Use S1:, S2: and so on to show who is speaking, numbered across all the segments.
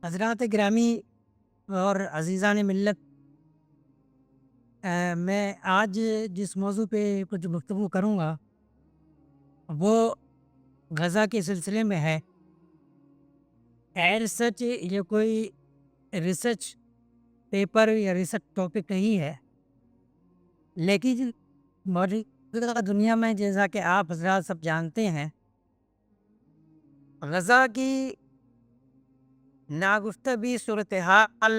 S1: حضرات گرامی اور عزیزان ملت، میں آج جس موضوع پہ کچھ گفتگو کروں گا وہ غزہ کے سلسلے میں ہے۔ ایز سچ یہ کوئی ریسرچ پیپر یا ریسرچ ٹاپک نہیں ہے، لیکن موجودہ دنیا میں جیسا کہ آپ حضرات سب جانتے ہیں، غزہ کی ناگفتگی صورتحال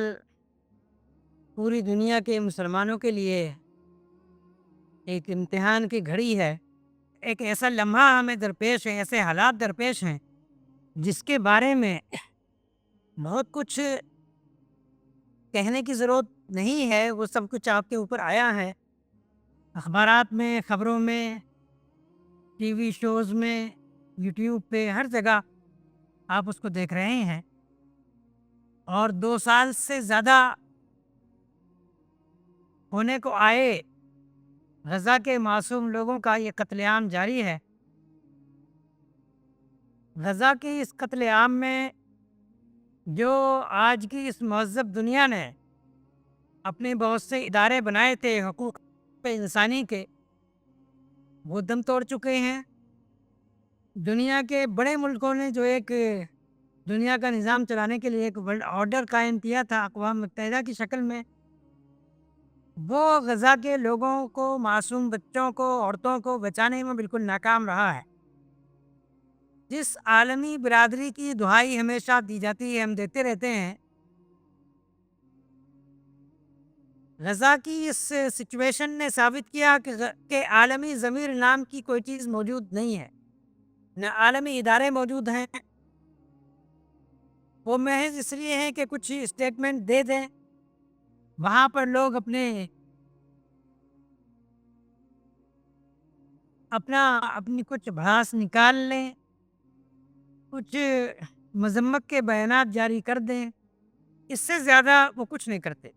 S1: پوری دنیا کے مسلمانوں کے لیے ایک امتحان کی گھڑی ہے۔ ایک ایسا لمحہ ہمیں درپیش ہے، ایسے حالات درپیش ہیں جس کے بارے میں بہت کچھ کہنے کی ضرورت نہیں ہے، وہ سب کچھ آپ کے اوپر آیا ہے، اخبارات میں، خبروں میں، ٹی وی شوز میں، یوٹیوب پہ، ہر جگہ آپ اس کو دیکھ رہے ہیں۔ اور 2 سال سے زیادہ ہونے کو آئے غزہ کے معصوم لوگوں کا یہ قتل عام جاری ہے۔ غزہ کی اس قتل عام میں جو آج کی اس مہذب دنیا نے اپنے بہت سے ادارے بنائے تھے حقوق انسانی کے، وہ دم توڑ چکے ہیں۔ دنیا کے بڑے ملکوں نے جو ایک دنیا کا نظام چلانے کے لیے ایک ورلڈ آرڈر قائم کیا تھا اقوام متحدہ کی شکل میں، وہ غزہ کے لوگوں کو، معصوم بچوں کو، عورتوں کو بچانے میں بالکل ناکام رہا ہے۔ جس عالمی برادری کی دہائی ہمیشہ دی جاتی ہے، ہم دیتے رہتے ہیں، غزہ کی اس سچویشن نے ثابت کیا کہ عالمی ضمیر نام کی کوئی چیز موجود نہیں ہے، نہ عالمی ادارے موجود ہیں۔ وہ محض اس لیے ہیں کہ کچھ اسٹیٹمنٹ دے دیں، وہاں پر لوگ اپنی کچھ بھڑاس نکال لیں، کچھ مذمت کے بیانات جاری کر دیں، اس سے زیادہ وہ کچھ نہیں کرتے۔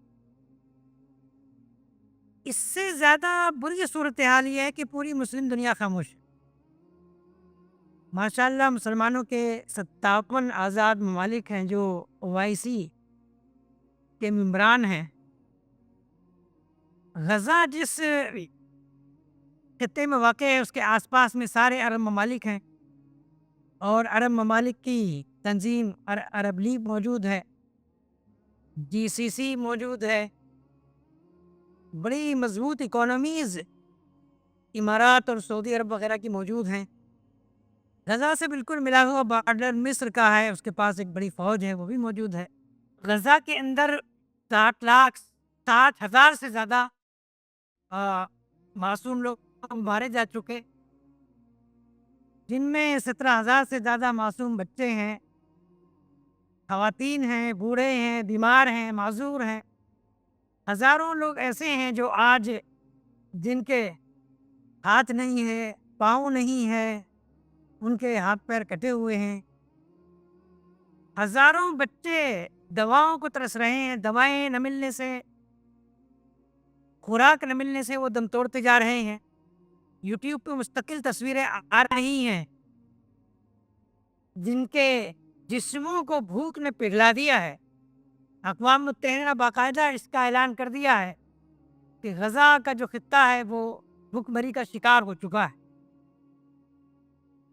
S1: اس سے زیادہ بری صورتحال یہ ہے کہ پوری مسلم دنیا خاموش ہے۔ ماشاء اللہ مسلمانوں کے 57 آزاد ممالک ہیں جو OIC کے ممبران ہیں۔ غزہ جس خطے میں واقع ہے اس کے آس پاس میں سارے عرب ممالک ہیں، اور عرب ممالک کی تنظیم عرب لیگ موجود ہے، GCC موجود ہے، بڑی مضبوط اکانومیز امارات اور سعودی عرب وغیرہ کی موجود ہیں۔ غزہ سے بالکل ملا ہوا بارڈر مصر کا ہے، اس کے پاس ایک بڑی فوج ہے، وہ بھی موجود ہے۔ غزہ کے اندر 60,60,000 سے زیادہ معصوم لوگ مارے جا چکے، جن میں 17,000 سے زیادہ معصوم بچے ہیں، خواتین ہیں، بوڑھے ہیں، بیمار ہیں، معذور ہیں۔ ہزاروں لوگ ایسے ہیں جو آج جن کے ہاتھ نہیں ہے، پاؤں نہیں ہے، ان کے ہاتھ پیر کٹے ہوئے ہیں۔ ہزاروں بچے دواؤں کو ترس رہے ہیں، دوائیں نہ ملنے سے، خوراک نہ ملنے سے وہ دم توڑتے جا رہے ہیں۔ یوٹیوب پہ مستقل تصویریں آ رہی ہیں جن کے جسموں کو بھوک نے پگھلا دیا ہے۔ اقوام متحدہ نے باقاعدہ اس کا اعلان کر دیا ہے کہ غزہ کا جو خطہ ہے وہ بھوک مری کا شکار ہو چکا ہے۔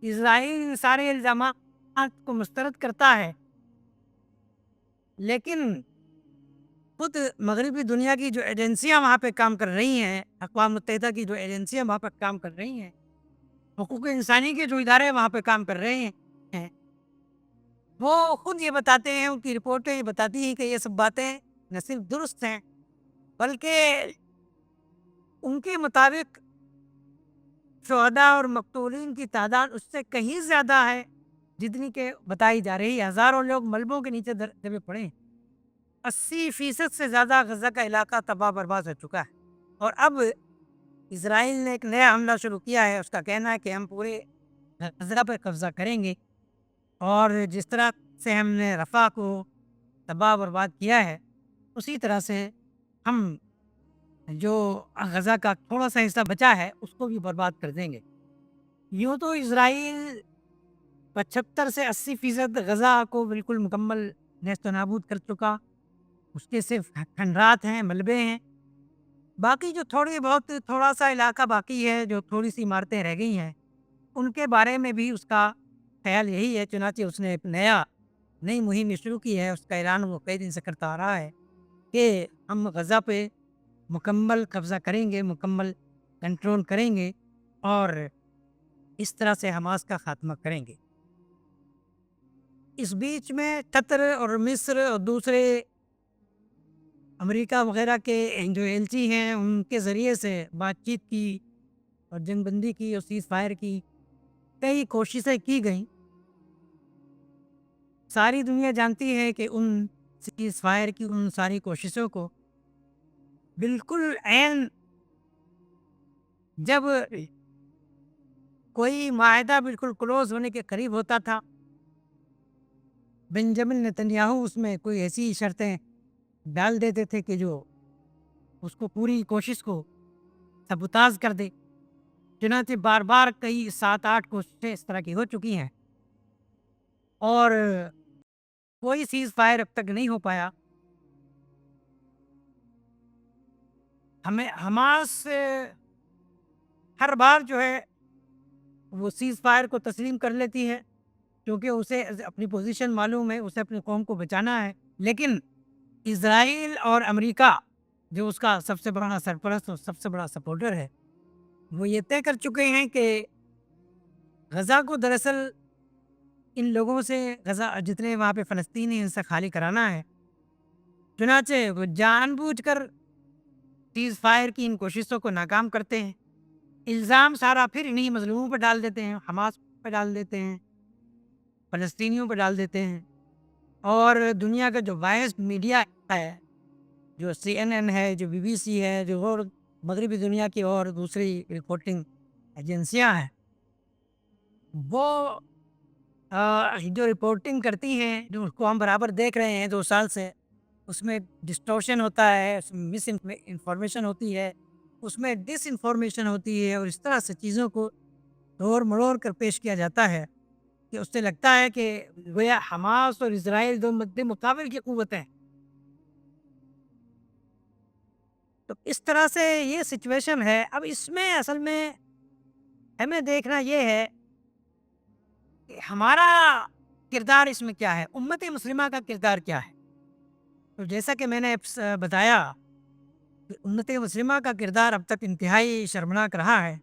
S1: اسرائیل سارے الزامات کو مسترد کرتا ہے، لیکن خود مغربی دنیا کی جو ایجنسیاں وہاں پہ کام کر رہی ہیں، اقوام متحدہ کی جو ایجنسیاں وہاں پہ کام کر رہی ہیں، حقوق انسانی کے جو ادارے وہاں پہ کام کر رہے ہیں، وہ خود یہ بتاتے ہیں، ان کی رپورٹیں یہ بتاتی ہیں کہ یہ سب باتیں نہ صرف درست ہیں بلکہ ان کے مطابق شہداء اور مقتولین کی تعداد اس سے کہیں زیادہ ہے جتنی کہ بتائی جا رہی ہے۔ ہزاروں لوگ ملبوں کے نیچے دبے پڑے ہیں۔ 80% سے زیادہ غزہ کا علاقہ تباہ برباد ہو چکا ہے، اور اب اسرائیل نے ایک نیا حملہ شروع کیا ہے۔ اس کا کہنا ہے کہ ہم پورے غزہ پر قبضہ کریں گے، اور جس طرح سے ہم نے رفح کو تباہ برباد کیا ہے اسی طرح سے ہم جو غزہ کا تھوڑا سا حصہ بچا ہے اس کو بھی برباد کر دیں گے۔ یوں تو اسرائیل 75 سے 80% غزہ کو بالکل مکمل نیست و نابود کر چکا، اس کے صرف کھنڈرات ہیں، ملبے ہیں۔ باقی جو تھوڑا سا علاقہ باقی ہے، جو تھوڑی سی عمارتیں رہ گئی ہیں، ان کے بارے میں بھی اس کا خیال یہی ہے، چنانچہ اس نے ایک نئی مہم شروع کی ہے۔ اس کا اعلان وہ کئی دن سے کرتا آ رہا ہے کہ ہم غزہ پہ مکمل قبضہ کریں گے، مکمل کنٹرول کریں گے اور اس طرح سے حماس کا خاتمہ کریں گے۔ اس بیچ میں قطر اور مصر اور دوسرے امریکہ وغیرہ کے جو ایلچی ہیں، ان کے ذریعے سے بات چیت کی اور جنگ بندی کی اور سیز فائر کی کئی کوششیں کی گئیں۔ ساری دنیا جانتی ہے کہ ان سیز فائر کی ان ساری کوششوں کو بالکل عین جب کوئی معاہدہ بالکل کلوز ہونے کے قریب ہوتا تھا، بنجامن نتنیاہو اس میں کوئی ایسی شرطیں ڈال دیتے تھے کہ جو اس کو پوری کوشش کو سبوتاژ کر دے۔ چنانچہ بار بار کئی 7-8 کوششیں اس طرح کی ہو چکی ہیں اور کوئی سیز فائر اب تک نہیں ہو پایا۔ حماس ہر بار جو ہے وہ سیز فائر کو تسلیم کر لیتی ہے، کیونکہ اسے اپنی پوزیشن معلوم ہے، اسے اپنی قوم کو بچانا ہے۔ لیکن اسرائیل اور امریکہ جو اس کا سب سے بڑا سرپرست اور سب سے بڑا سپورٹر ہے، وہ یہ طے کر چکے ہیں کہ غزہ کو دراصل ان لوگوں سے، غزہ جتنے وہاں پہ فلسطینی ان سے خالی کرانا ہے۔ چنانچہ وہ جان بوجھ کر سیز فائر کی ان کوششوں کو ناکام کرتے ہیں۔ الزام سارا پھر انہی مظلوموں پہ ڈال دیتے ہیں، حماس پہ ڈال دیتے ہیں، فلسطینیوں پہ ڈال دیتے ہیں۔ اور دنیا کا جو وائسڈ میڈیا ہے، جو CNN ہے، جو BBC ہے، جو اور مغربی دنیا کی اور دوسری رپورٹنگ ایجنسیاں ہیں، وہ جو رپورٹنگ کرتی ہیں، جو اس کو ہم برابر دیکھ رہے ہیں 2 سال سے، اس میں ڈسٹورشن ہوتا ہے، اس میں مس انفارمیشن ہوتی ہے، اس میں ڈس انفارمیشن ہوتی ہے، اور اس طرح سے چیزوں کو توڑ مڑوڑ کر پیش کیا جاتا ہے کہ اس سے لگتا ہے کہ گویا حماس اور اسرائیل دو مد مقابل کی قوتیں۔ تو اس طرح سے یہ سچویشن ہے۔ اب اس میں اصل میں ہمیں دیکھنا یہ ہے کہ ہمارا کردار اس میں کیا ہے، امت مسلمہ کا کردار کیا ہے۔ تو جیسا کہ میں نے بتایا کہ امت مسلمہ کا کردار اب تک انتہائی شرمناک رہا ہے۔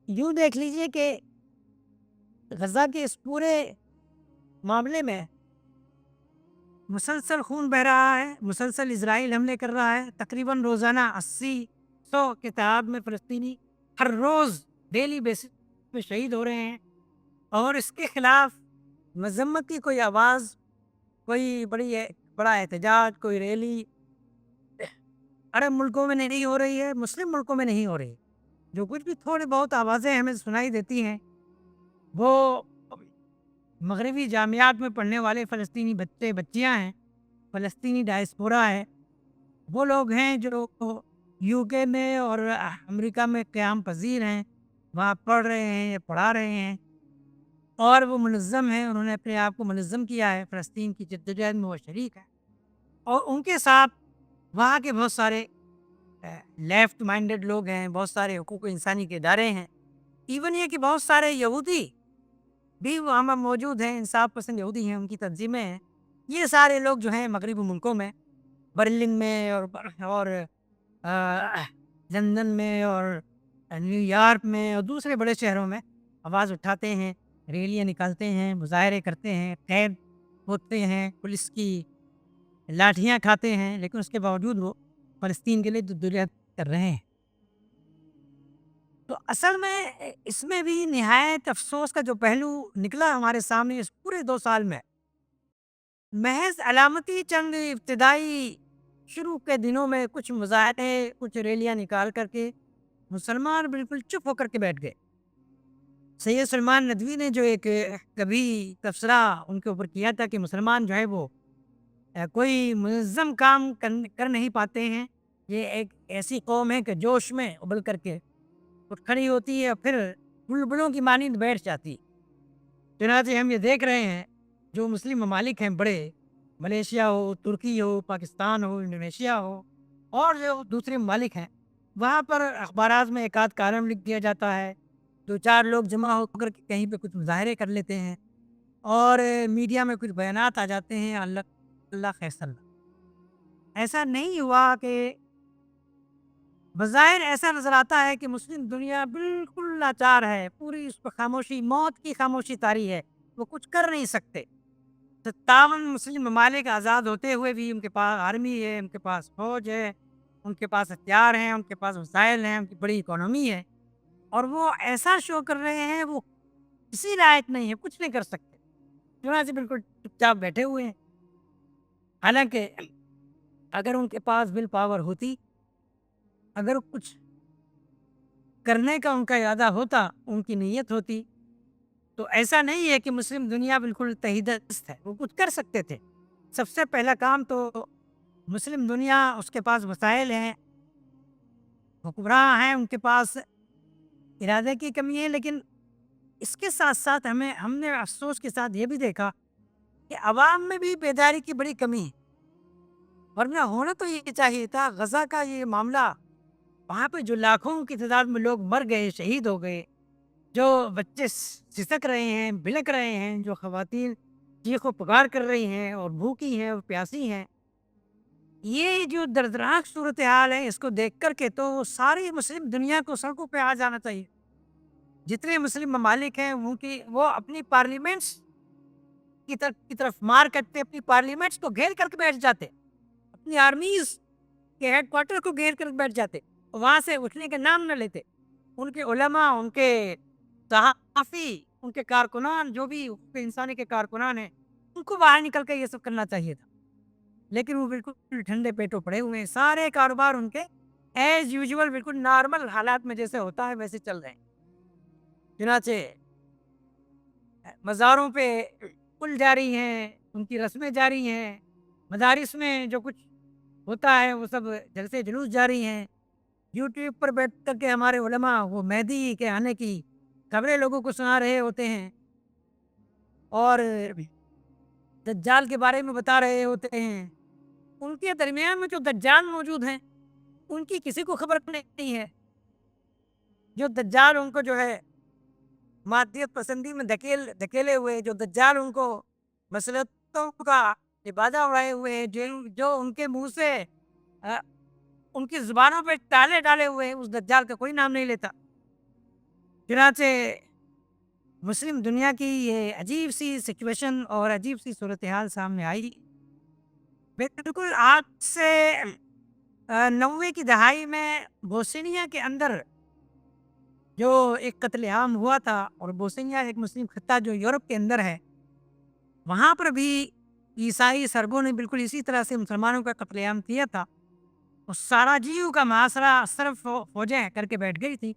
S1: یوں دیکھ لیجئے کہ غزہ کے اس پورے معاملے میں مسلسل خون بہ رہا ہے، مسلسل اسرائیل حملے کر رہا ہے، تقریباً روزانہ 80-100 کے تعداد میں فلسطینی ہر روز ڈیلی بیسس پہ شہید ہو رہے ہیں، اور اس کے خلاف مذمت کی کوئی آواز، کوئی بڑا احتجاج، کوئی ریلی عرب ملکوں میں نہیں ہو رہی ہے، مسلم ملکوں میں نہیں ہو رہی۔ جو کچھ بھی تھوڑی بہت آوازیں ہمیں سنائی دیتی ہیں، وہ مغربی جامعات میں پڑھنے والے فلسطینی بچے بچیاں ہیں، فلسطینی ڈائسپورا ہے، وہ لوگ ہیں جو UK میں اور امریکہ میں قیام پذیر ہیں، وہاں پڑھ رہے ہیں، پڑھا رہے ہیں، اور وہ منظم ہیں، انہوں نے اپنے آپ کو منظم کیا ہے، فلسطین کی جدوجہد میں وہ شریک ہیں، اور ان کے ساتھ وہاں کے بہت سارے لیفٹ مائنڈڈ لوگ ہیں، بہت سارے حقوق انسانی کے ادارے ہیں، ایون یہ کہ بہت سارے یہودی بھی وہاں موجود ہیں، انصاف پسند یہودی ہیں، ان کی تنظیمیں ہیں۔ یہ سارے لوگ جو ہیں مغربی ملکوں میں، برلن میں اور لندن میں اور نیو یارک میں اور دوسرے بڑے شہروں میں آواز اٹھاتے ہیں، ریلیاں نکالتے ہیں، مظاہرے کرتے ہیں، قید ہوتے ہیں، پولیس کی لاٹھیاں کھاتے ہیں، لیکن اس کے باوجود وہ فلسطین کے لیے جدوجہد کر رہے ہیں۔ تو اصل میں اس میں بھی نہایت افسوس کا جو پہلو نکلا ہمارے سامنے اس پورے 2 سال میں، محض علامتی چند ابتدائی شروع کے دنوں میں کچھ مظاہرے، کچھ ریلیاں نکال کر کے مسلمان بالکل چپ ہو کر کے بیٹھ گئے۔ سید سلمان ندوی نے جو ایک کبھی تبصرہ ان کے اوپر کیا تھا کہ مسلمان جو ہے وہ کوئی منظم کام کر نہیں پاتے ہیں، یہ ایک ایسی قوم ہے کہ جوش میں ابل کر کے اٹھ کھڑی ہوتی ہے اور پھر بلبلوں کی مانند بیٹھ جاتی۔ چنانچہ ہم یہ دیکھ رہے ہیں جو مسلم ممالک ہیں بڑے، ملیشیا ہو، ترکی ہو، پاکستان ہو، انڈونیشیا ہو اور جو دوسرے ممالک ہیں، وہاں پر اخبارات میں ایک آدھ کالم لکھ دیا جاتا ہے، 2-4 لوگ جمع ہو کر کے کہیں پہ کچھ مظاہرے کر لیتے ہیں اور میڈیا میں کچھ بیانات آ جاتے ہیں، اللہ اللہ خیر اللہ۔ ایسا نہیں ہوا کہ بظاہر ایسا نظر آتا ہے کہ مسلم دنیا بالکل لاچار ہے، پوری اس پہ خاموشی، موت کی خاموشی طاری ہے، وہ کچھ کر نہیں سکتے۔ 57 مسلم ممالک آزاد ہوتے ہوئے بھی ان کے پاس آرمی ہے، ان کے پاس فوج ہے، ان کے پاس ہتھیار ہیں، ان کے پاس وسائل ہیں، ان کی بڑی اکانومی ہے اور وہ ایسا شو کر رہے ہیں، وہ کسی لائق نہیں ہے، کچھ نہیں کر سکتے، چنانچہ بالکل چپ چاپ بیٹھے ہوئے ہیں۔ حالانکہ اگر ان کے پاس ول پاور ہوتی، اگر کچھ کرنے کا ان کا ارادہ ہوتا، ان کی نیت ہوتی، تو ایسا نہیں ہے کہ مسلم دنیا بالکل تحت دست ہے، وہ کچھ کر سکتے تھے۔ سب سے پہلا کام تو مسلم دنیا، اس کے پاس وسائل ہیں، حکمراں ہیں، ان کے پاس ارادے کی کمی ہے، لیکن اس کے ساتھ ساتھ ہم نے افسوس کے ساتھ یہ بھی دیکھا کہ عوام میں بھی بیداری کی بڑی کمی ہے، ورنہ ہونا تو یہ چاہیے تھا۔ غزہ کا یہ معاملہ، وہاں پہ جو لاکھوں کی تعداد میں لوگ مر گئے، شہید ہو گئے، جو بچے سسک رہے ہیں، بلک رہے ہیں، جو خواتین چیخ و پکار کر رہی ہیں اور بھوکی ہیں اور پیاسی ہیں، یہ جو دردناک صورتحال ہے، اس کو دیکھ کر کے تو ساری مسلم دنیا کو سڑکوں پہ آ جانا چاہیے۔ جتنے مسلم ممالک ہیں وہ اپنی پارلیمنٹس کی طرف مار کرتے، اپنی پارلیمنٹس کو گھیر کر کے بیٹھ جاتے، اپنی آرمیز کے ہیڈ کوارٹر کو گھیر کر بیٹھ جاتے، وہاں سے اٹھنے کا نام نہ لیتے۔ ان کے علماء، ان کے صحافی، ان کے کارکنان، جو بھی حقوق انسانی کے کارکنان ہیں، ان کو باہر نکل کے یہ سب کرنا چاہیے تھا، لیکن وہ بالکل ٹھنڈے پیٹوں پڑے ہوئے ہیں۔ سارے کاروبار ان کے ایز یوزول بالکل نارمل حالات میں جیسے ہوتا ہے ویسے چل رہے ہیں۔ چنانچہ مزاروں پہ پل جاری ہیں، ان کی رسمیں جاری ہیں، مدارس میں جو کچھ ہوتا ہے وہ سب جلسے جلوس جاری ہیں، یوٹیوب پر بیٹھ کر کے ہمارے علماء وہ مہدی کے آنے کی خبریں لوگوں کو سنا رہے ہوتے ہیں اور دجال کے بارے میں بتا رہے ہوتے ہیں۔ ان کے درمیان میں جو دجال موجود ہیں، ان کی کسی کو خبر نہیں ہے۔ جو دجال ان کو جو ہے مادیت پسندی میں دھکیلے ہوئے، جو دجال ان کو مسلطوں کا لبادہ اڑائے ہوئے، جو ان کے منہ سے ان کی زبانوں پہ تالے ڈالے ہوئے، اس دجال کا کوئی نام نہیں لیتا۔ چنانچہ مسلم دنیا کی یہ عجیب سی سچویشن اور عجیب سی صورتحال سامنے آئی، بالکل آج سے 90 کی دہائی میں بوسنیا کے اندر جو ایک قتل عام ہوا تھا، اور بوسنیا ایک مسلم خطہ جو یورپ کے اندر ہے، وہاں پر بھی عیسائی سربوں نے بالکل اسی طرح سے مسلمانوں کا قتل عام کیا تھا۔ ساراجیو کا محاصرہ صرف فوجیں کر کے بیٹھ گئی تھی،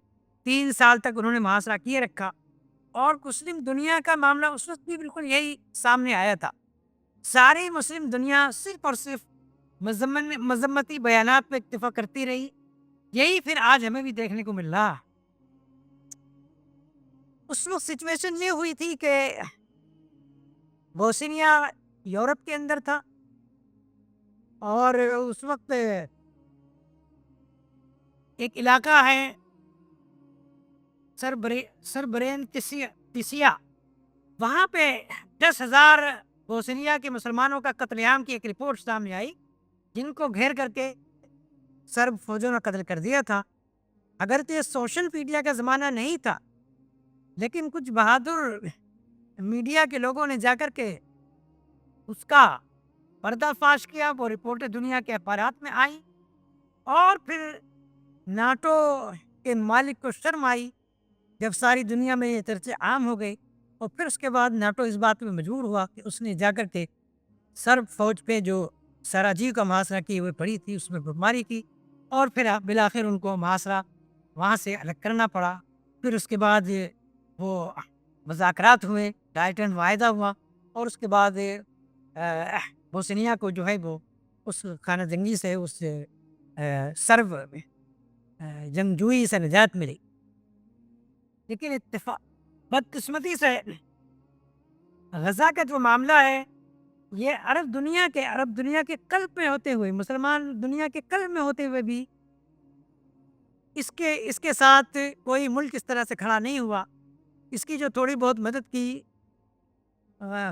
S1: 3 سال تک انہوں نے محاصرہ کیے رکھا، اور مسلم دنیا کا معاملہ اس وقت بھی بالکل یہی سامنے آیا تھا۔ ساری مسلم دنیا صرف اور صرف مذمتی بیانات پہ اکتفا کرتی رہی، یہی پھر آج ہمیں بھی دیکھنے کو مل رہا۔ اس وقت سچویشن یہ ہوئی تھی کہ بوسنیا یورپ کے اندر تھا، اور اس وقت ایک علاقہ ہے سربرین تسیا، وہاں پہ 10,000 بوسنیا کے مسلمانوں کا قتل عام کی ایک رپورٹ سامنے آئی، جن کو گھیر کر کے سرب فوجوں نے قتل کر دیا تھا۔ اگرچہ سوشل میڈیا کا زمانہ نہیں تھا، لیکن کچھ بہادر میڈیا کے لوگوں نے جا کر کے اس کا پردہ فاش کیا، وہ رپورٹیں دنیا کے اخبارات میں آئیں، اور پھر ناٹو کے مالک کو شرم آئی جب ساری دنیا میں یہ چرچے عام ہو گئی، اور پھر اس کے بعد ناٹو اس بات میں مجبور ہوا کہ اس نے جا کر کے سرب فوج پہ جو سراجیو کا محاصرہ کی ہوئی پڑی تھی اس میں بمباری کی، اور پھر بالآخر ان کو محاصرہ وہاں سے الگ کرنا پڑا۔ پھر اس کے بعد وہ مذاکرات ہوئے، ڈایٹن معاہدہ ہوا، اور اس کے بعد بوسنیا کو جو ہے وہ اس خانہ جنگی سے، اس سرب جنگجوئی سے نجات ملی۔ لیکن بدقسمتی سے غزہ کا جو معاملہ ہے یہ عرب دنیا کے قلب میں ہوتے ہوئے، مسلمان دنیا کے قلب میں ہوتے ہوئے بھی اس کے ساتھ کوئی ملک اس طرح سے کھڑا نہیں ہوا۔ اس کی جو تھوڑی بہت مدد کی،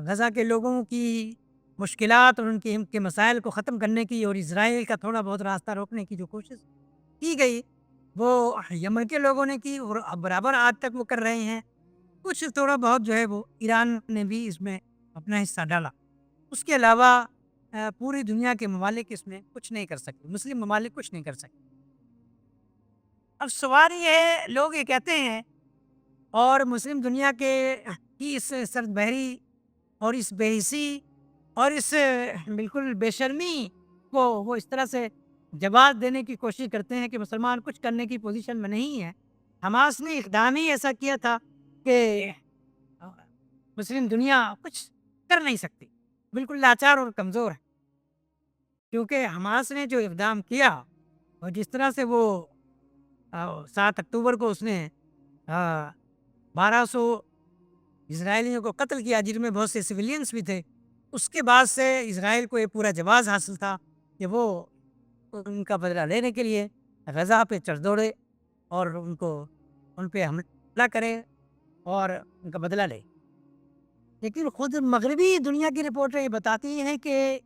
S1: غزہ کے لوگوں کی مشکلات اور ان کے مسائل کو ختم کرنے کی، اور اسرائیل کا تھوڑا بہت راستہ روکنے کی جو کوشش کی گئی وہ یمن کے لوگوں نے کی، اور برابر آج تک وہ کر رہے ہیں۔ کچھ تھوڑا بہت جو ہے وہ ایران نے بھی اس میں اپنا حصہ ڈالا۔ اس کے علاوہ پوری دنیا کے ممالک اس میں کچھ نہیں کر سکتے، مسلم ممالک کچھ نہیں کر سکتے۔ اب سوال یہ ہے، لوگ یہ کہتے ہیں، اور مسلم دنیا کے کی اس سرد بحری اور اس بے حسی اور اس بالکل بے شرمی کو وہ اس طرح سے جواب دینے کی کوشش کرتے ہیں کہ مسلمان کچھ کرنے کی پوزیشن میں نہیں ہے۔ حماس نے اقدام ہی ایسا کیا تھا کہ مسلم دنیا کچھ کر نہیں سکتی، بالکل لاچار اور کمزور ہے، کیونکہ حماس نے جو اقدام کیا اور جس طرح سے وہ 7 اکتوبر کو اس نے 1200 اسرائیلیوں کو قتل کیا، جن میں بہت سے سویلینس بھی تھے۔ اس کے بعد سے اسرائیل کو یہ پورا جواز حاصل تھا کہ وہ ان کا بدلہ لینے کے لیے غزہ پہ چڑھ دوڑے اور ان پہ حملہ کرے اور ان کا بدلہ لے۔ لیکن خود مغربی دنیا کی رپورٹیں یہ بتاتی ہیں کہ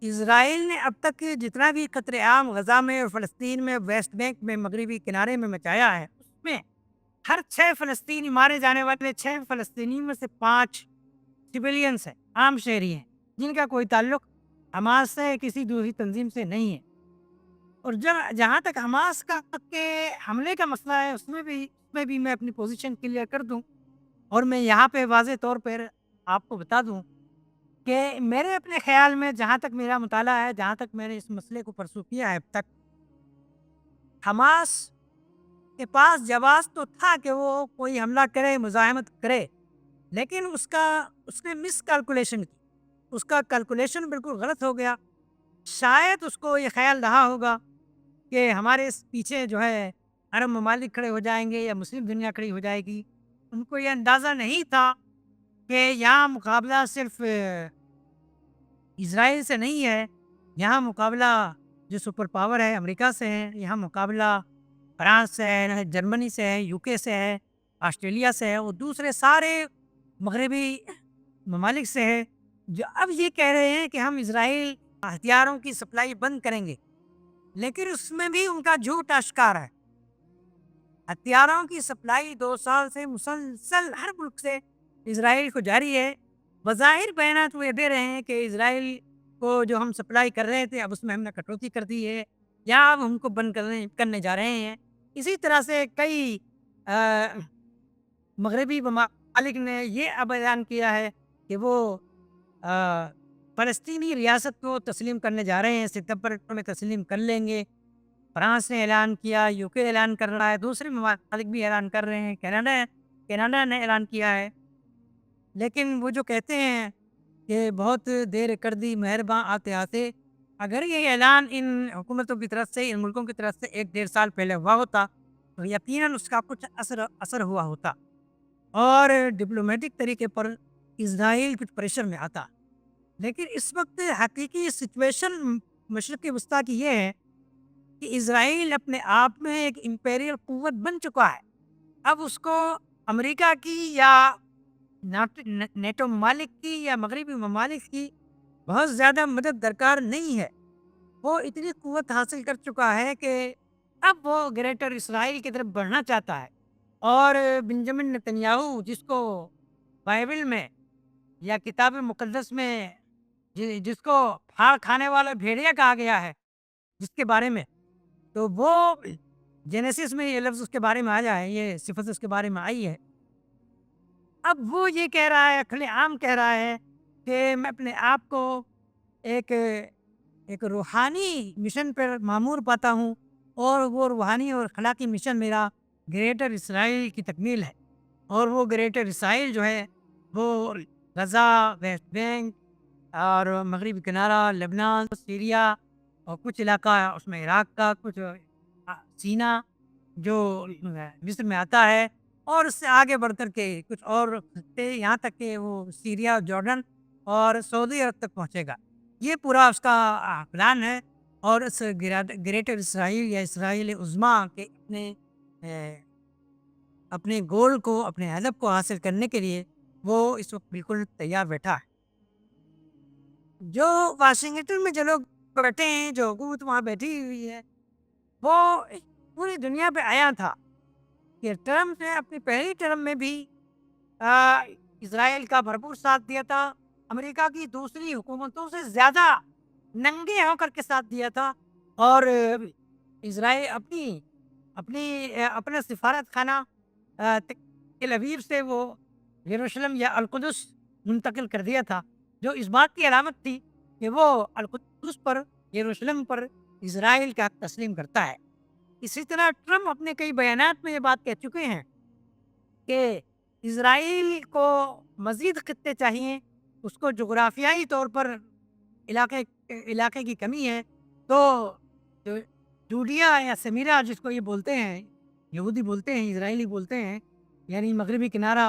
S1: اسرائیل نے اب تک جتنا بھی قتل عام غزہ میں اور فلسطین میں، ویسٹ بینک میں، مغربی کنارے میں مچایا ہے، اس میں ہر 6 فلسطینی مارے جانے والے 6 فلسطینی میں سے 5 سویلینس ہیں، عام شہری ہیں، جن کا کوئی تعلق حماس سے کسی دوسری تنظیم سے نہیں ہے۔ اور جہاں تک حماس کا کے حملے کا مسئلہ ہے، اس میں بھی میں اپنی پوزیشن کلیئر کر دوں، اور میں یہاں پہ واضح طور پر آپ کو بتا دوں کہ میرے اپنے خیال میں، جہاں تک میرا مطالعہ ہے، جہاں تک میں نے اس مسئلے کو پرسو کیا ہے اب تک، حماس کے پاس جواز تو تھا کہ وہ کوئی حملہ کرے، مزاحمت کرے، لیکن اس نے مس کیلکولیشن کی، اس کا کیلکولیشن بالکل غلط ہو گیا۔ شاید اس کو یہ خیال رہا ہوگا کہ ہمارے اس پیچھے جو ہے عرب ممالک کھڑے ہو جائیں گے یا مسلم دنیا کھڑی ہو جائے گی۔ ان کو یہ اندازہ نہیں تھا کہ یہاں مقابلہ صرف اسرائیل سے نہیں ہے، یہاں مقابلہ جو سپر پاور ہے امریکہ سے ہے، یہاں مقابلہ فرانس سے ہے، جرمنی سے ہے، UK سے ہے، آسٹریلیا سے ہے، اور دوسرے سارے مغربی ممالک سے ہے، جو اب یہ کہہ رہے ہیں کہ ہم اسرائیل ہتھیاروں کی سپلائی بند کریں گے۔ لیکن اس میں بھی ان کا جھوٹ اشکار ہے۔ ہتھیاروں کی سپلائی 2 سال سے مسلسل ہر ملک سے اسرائیل کو جاری ہے۔ بظاہر بیانات وہ یہ دے رہے ہیں کہ اسرائیل کو جو ہم سپلائی کر رہے تھے اب اس میں ہم نے کٹوتی کر دی ہے، یا اب ہم کو بند کرنے جا رہے ہیں۔ اسی طرح سے کئی مغربی ممالک نے یہ اب اعلان کیا ہے کہ وہ فلسطینی ریاست کو تسلیم کرنے جا رہے ہیں، ستمبر میں تسلیم کر لیں گے۔ فرانس نے اعلان کیا، UK اعلان کر رہا ہے، دوسرے ممالک بھی اعلان کر رہے ہیں، کینیڈا نے اعلان کیا ہے۔ لیکن وہ جو کہتے ہیں کہ بہت دیر کر دی مہرباں آتے آتے، اگر یہ اعلان ان حکومتوں کی طرف سے، ان ملکوں کی طرف سے 1-1.5 سال پہلے ہوا ہوتا تو یقیناً اس کا کچھ اثر ہوا ہوتا، اور ڈپلومیٹک طریقے پر اسرائیل کچھ پریشر میں آتا۔ لیکن اس وقت حقیقی سچویشن مشرق وسطیٰ کی یہ ہے کہ اسرائیل اپنے آپ میں ایک امپیریل قوت بن چکا ہے۔ اب اس کو امریکہ کی یا نیٹو ممالک کی یا مغربی ممالک کی بہت زیادہ مدد درکار نہیں ہے۔ وہ اتنی قوت حاصل کر چکا ہے کہ اب وہ گریٹر اسرائیل کی طرف بڑھنا چاہتا ہے، اور بنجامن نتنیاہو، جس کو بائبل میں یا کتاب مقدس میں جس کو پھاڑ کھانے والا بھیڑیا کہا گیا ہے، جس کے بارے میں، تو وہ جینیسس میں یہ لفظ اس کے بارے میں آیا ہے، یہ صفت اس کے بارے میں آئی ہے۔ اب وہ یہ کہہ رہا ہے، کھلے عام کہہ رہا ہے کہ میں اپنے آپ کو ایک روحانی مشن پر معمور پاتا ہوں، اور وہ روحانی اور اخلاقی مشن میرا گریٹر اسرائیل کی تکمیل ہے۔ اور وہ گریٹر اسرائیل جو ہے وہ غزہ، ویسٹ بینک اور مغربی کنارہ، لبنان، سیریا، اور کچھ علاقہ اس میں عراق کا، کچھ سینا جو مصر میں آتا ہے، اور اس سے آگے بڑھ کر کے کچھ اور خطے، یہاں تک کہ وہ سیریا، جارڈن اور سعودی عرب تک پہنچے گا۔ یہ پورا اس کا پلان ہے، اور اس گریٹر اسرائیل یا اسرائیل عظمیٰ کے اپنے گول کو، اپنے ہدف کو حاصل کرنے کے لیے وہ اس وقت بالکل تیار بیٹھا ہے۔ جو واشنگٹن میں جو لوگ بیٹھے ہیں، جو حکومت وہاں بیٹھی ہوئی ہے، وہ پوری دنیا پہ آیا تھا کہ ٹرمپ نے اپنی پہلی ٹرم میں بھی اسرائیل کا بھرپور ساتھ دیا تھا، امریکہ کی دوسری حکومتوں سے زیادہ ننگے ہو کر کے ساتھ دیا تھا، اور اسرائیل اپنا سفارت خانہ تل ابیب سے وہ یروشلم یا القدس منتقل کر دیا تھا، جو اس بات کی علامت تھی کہ وہ القدس پر، یروشلم پر اسرائیل کا حق تسلیم کرتا ہے۔ اسی طرح ٹرمپ اپنے کئی بیانات میں یہ بات کہہ چکے ہیں کہ اسرائیل کو مزید خطے چاہیے، اس کو جغرافیائی طور پر علاقے کی کمی ہے، تو جو جوڈیا یا سمیرا جس کو یہ بولتے ہیں، یہودی بولتے ہیں، اسرائیلی بولتے ہیں، یعنی مغربی کنارہ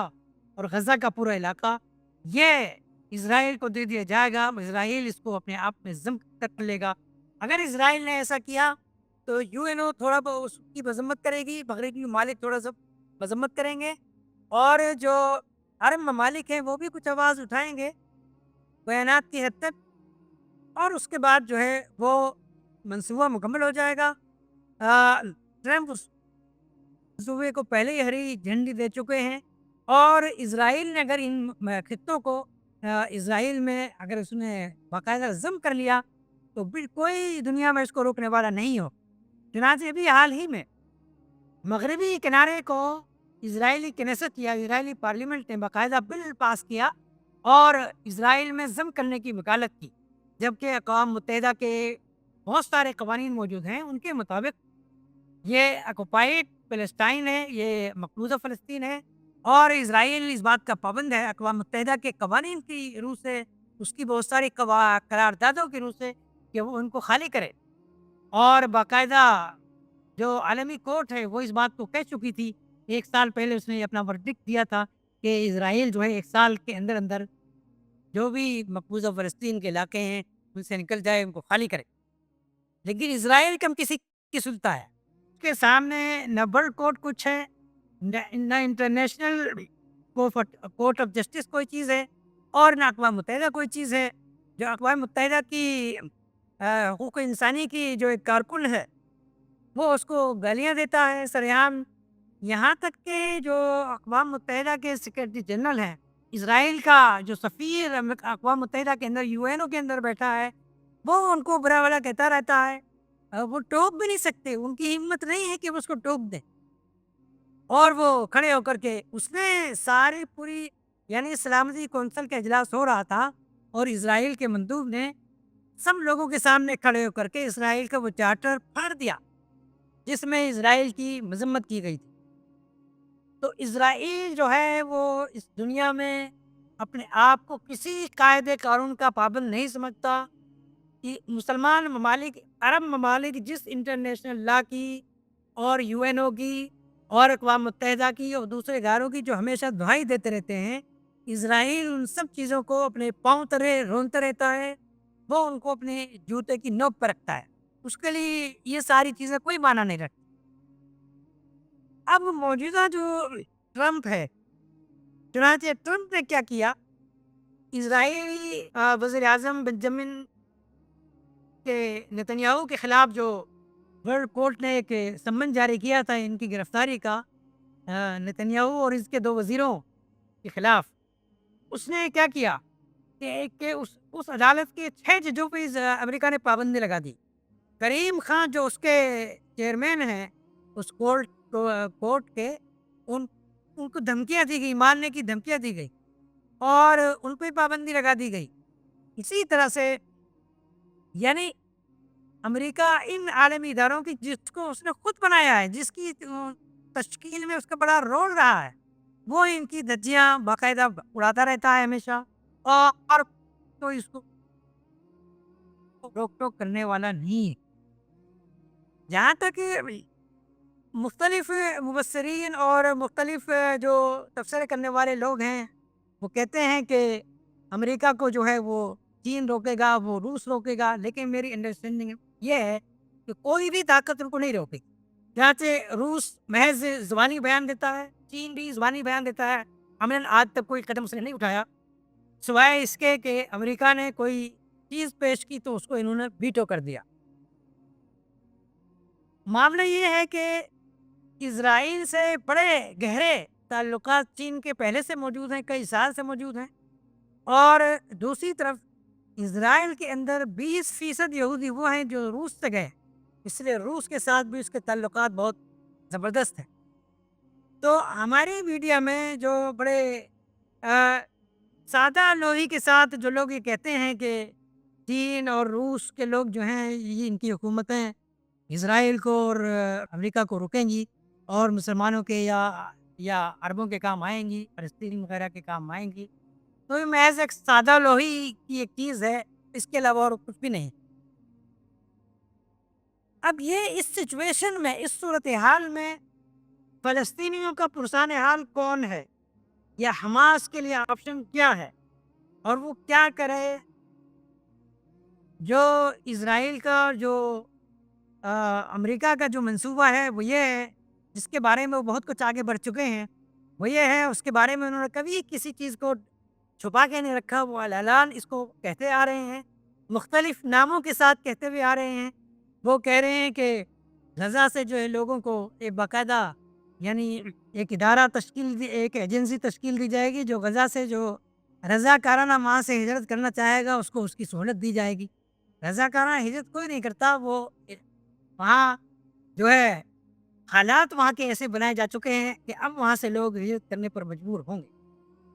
S1: اور غزہ کا پورا علاقہ، یہ اسرائیل کو دے دیا جائے گا۔ اسرائیل اس کو اپنے آپ میں ضم کر لے گا۔ اگر اسرائیل نے ایسا کیا تو یو این او تھوڑا بہت اس کی مذمت کرے گی، مغربی ممالک تھوڑا سا مذمت کریں گے، اور جو عرب ممالک ہیں وہ بھی کچھ آواز اٹھائیں گے بیانات کی حد تک، اور اس کے بعد جو ہے وہ منصوبہ مکمل ہو جائے گا۔ ٹرمپ اس منصوبے کو پہلے ہی ہری جھنڈی دے چکے ہیں، اور اسرائیل نے اگر ان خطوں کو اسرائیل میں اگر اس نے باقاعدہ ضم کر لیا تو کوئی دنیا میں اس کو روکنے والا نہیں ہو۔ چنانچہ ابھی حال ہی میں مغربی کنارے کو اسرائیلی کنیست یا اسرائیلی پارلیمنٹ نے باقاعدہ بل پاس کیا اور اسرائیل میں ضم کرنے کی وکالت کی، جبکہ اقوام متحدہ کے بہت سارے قوانین موجود ہیں، ان کے مطابق یہ آکوپائڈ فلسطین ہے، یہ مقبوضہ فلسطین ہے، اور اسرائیل اس بات کا پابند ہے اقوام متحدہ کے قوانین کی روح سے، اس کی بہت ساری قراردادوں کی روح سے، کہ وہ ان کو خالی کرے۔ اور باقاعدہ جو عالمی کورٹ ہے وہ اس بات کو کہہ چکی تھی، 1 سال پہلے اس نے اپنا ورڈکٹ دیا تھا کہ اسرائیل جو ہے 1 سال کے اندر اندر جو بھی مقبوضہ فلسطین کے علاقے ہیں ان سے نکل جائے، ان کو خالی کرے۔ لیکن اسرائیل کم کسی کی سنتا ہے، اس کے سامنے نہ ورلڈ کورٹ کچھ ہے، نہ انٹرنیشنل کورٹ آف جسٹس کوئی چیز ہے، اور نہ اقوام متحدہ کوئی چیز ہے۔ جو اقوام متحدہ کی حقوق انسانی کی جو ایک کارکن ہے وہ اس کو گالیاں دیتا ہے سرعام، یہاں تک کہ جو اقوام متحدہ کے سیکرٹری جنرل ہیں، اسرائیل کا جو سفیر اقوام متحدہ کے اندر یو این او کے اندر بیٹھا ہے، وہ ان کو برا بھلا کہتا رہتا ہے، وہ ٹوک بھی نہیں سکتے، ان کی ہمت نہیں ہے کہ وہ اس کو ٹوک دیں، اور وہ کھڑے ہو کر کے اس نے ساری پوری، یعنی سلامتی کونسل کا اجلاس ہو رہا تھا اور اسرائیل کے مندوب نے سب لوگوں کے سامنے کھڑے ہو کر کے اسرائیل کا وہ چارٹر پھاڑ دیا جس میں اسرائیل کی مذمت کی گئی تھی۔ تو اسرائیل جو ہے وہ اس دنیا میں اپنے آپ کو کسی قاعدے قانون کا پابند نہیں سمجھتا، کہ مسلمان ممالک، عرب ممالک جس انٹرنیشنل لا کی اور یو این او کی اور اقوام متحدہ کی اور دوسرے اداروں کی جو ہمیشہ دہائی دیتے رہتے ہیں، اسرائیل ان سب چیزوں کو اپنے پاؤں تلے رونتے رہتا ہے، وہ ان کو اپنے جوتے کی نوک پر رکھتا ہے، اس کے لیے یہ ساری چیزیں کوئی معنی نہیں رکھتی۔ اب موجودہ جو ٹرمپ ہے، چنانچہ ٹرمپ نے کیا کیا، اسرائیلی وزیر اعظم بنجامن کے نتنیاہو کے خلاف جو ورلڈ کورٹ نے ایک سمن جاری کیا تھا ان کی گرفتاری کا، نتنیاہو اور اس کے 2 وزیروں کے خلاف، اس نے کیا کیا کہ اس عدالت کے 6 ججوں پہ امریکہ نے پابندی لگا دی۔ کریم خان جو اس کے چیئرمین ہیں اس کورٹ کے، ان کو دھمکیاں دی گئی، مارنے کی دھمکیاں دی گئی، اور ان پہ پابندی لگا دی گئی۔ اسی طرح سے یعنی امریکہ ان عالمی اداروں کی جس کو اس نے خود بنایا ہے، جس کی تشکیل میں اس کا بڑا رول رہا ہے، وہ ان کی دھجیاں باقاعدہ اڑاتا رہتا ہے ہمیشہ، اور کوئی اس کو روک ٹوک کرنے والا نہیں ہے۔ جہاں تک مختلف مبصرین اور مختلف جو تبصرے کرنے والے لوگ ہیں وہ کہتے ہیں کہ امریکہ کو جو ہے وہ چین روکے گا، وہ روس روکے گا، لیکن میری انڈرسٹینڈنگ یہ ہے کہ کوئی بھی طاقت ان کو نہیں روکے گی۔ چنانچہ روس محض زبانی بیان دیتا ہے، چین بھی زبانی بیان دیتا ہے، عملاً آج تک کوئی قدم اس نے نہیں اٹھایا سوائے اس کے کہ امریکہ نے کوئی چیز پیش کی تو اس کو انہوں نے ویٹو کر دیا۔ معاملہ یہ ہے کہ اسرائیل سے بڑے گہرے تعلقات چین کے پہلے سے موجود ہیں، کئی سال سے موجود ہیں، اور دوسری طرف اسرائیل کے اندر 20% یہودی وہ ہیں جو روس سے گئے، اس لیے روس کے ساتھ بھی اس کے تعلقات بہت زبردست ہیں۔ تو ہماری میڈیا میں جو بڑے سادہ لوہی کے ساتھ جو لوگ یہ کہتے ہیں کہ چین اور روس کے لوگ جو ہیں یہ ان کی حکومتیں اسرائیل کو اور امریکہ کو رکیں گی اور مسلمانوں کے یا عربوں کے کام آئیں گی، فلسطین وغیرہ کے کام آئیں گی، تو یہ محض ایک سادہ لوہی کی ایک چیز ہے، اس کے علاوہ اور کچھ بھی نہیں۔ اب یہ اس سچویشن میں، اس صورتحال میں فلسطینیوں کا پرسان حال کون ہے یا حماس کے لیے آپشن کیا ہے اور وہ کیا کرے؟ جو اسرائیل کا جو امریکہ کا جو منصوبہ ہے وہ یہ ہے، جس کے بارے میں وہ بہت کچھ آگے بڑھ چکے ہیں، وہ یہ ہے، اس کے بارے میں انہوں نے کبھی کسی چیز کو چھپا کے نہیں رکھا، وہ اعلان اس کو کہتے آ رہے ہیں، مختلف ناموں کے ساتھ کہتے ہوئے آ رہے ہیں۔ وہ کہہ رہے ہیں کہ غزہ سے جو ہے لوگوں کو ایک باقاعدہ یعنی ایک ادارہ تشکیل دی، ایک ایجنسی تشکیل دی جائے گی، جو غزہ سے جو رضاکارانہ وہاں سے ہجرت کرنا چاہے گا اس کو اس کی سہولت دی جائے گی۔ رضاکارانہ ہجرت کوئی نہیں کرتا، وہ وہاں جو ہے حالات وہاں کے ایسے بنائے جا چکے ہیں کہ اب وہاں سے لوگ ہجرت کرنے پر مجبور ہوں گے۔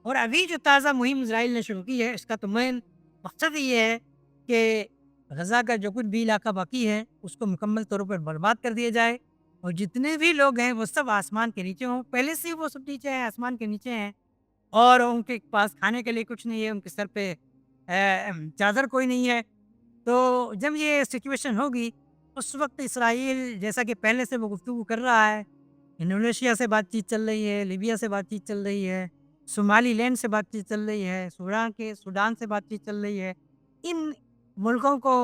S1: اور ابھی جو تازہ مہم اسرائیل نے شروع کی ہے، اس کا تو مین مقصد ہی یہ ہے کہ غزہ کا جو کچھ بھی علاقہ باقی ہے اس کو مکمل طور پر برباد کر دیا جائے، اور جتنے بھی لوگ ہیں وہ سب آسمان کے نیچے ہوں۔ پہلے سے ہی وہ سب نیچے ہیں، آسمان کے نیچے ہیں، اور ان کے پاس کھانے کے لیے کچھ نہیں ہے، ان کے سر پہ چادر کوئی نہیں ہے۔ تو جب یہ سچویشن ہوگی اس وقت اسرائیل جیسا کہ پہلے سے وہ گفتگو کر رہا ہے، انڈونیشیا سے بات چیت چل رہی ہے، لیبیا سے بات چیت چل رہی ہے، صومالی لینڈ سے بات چیت چل رہی ہے، سوڈان سے بات چیت چل رہی ہے، ان ملکوں کو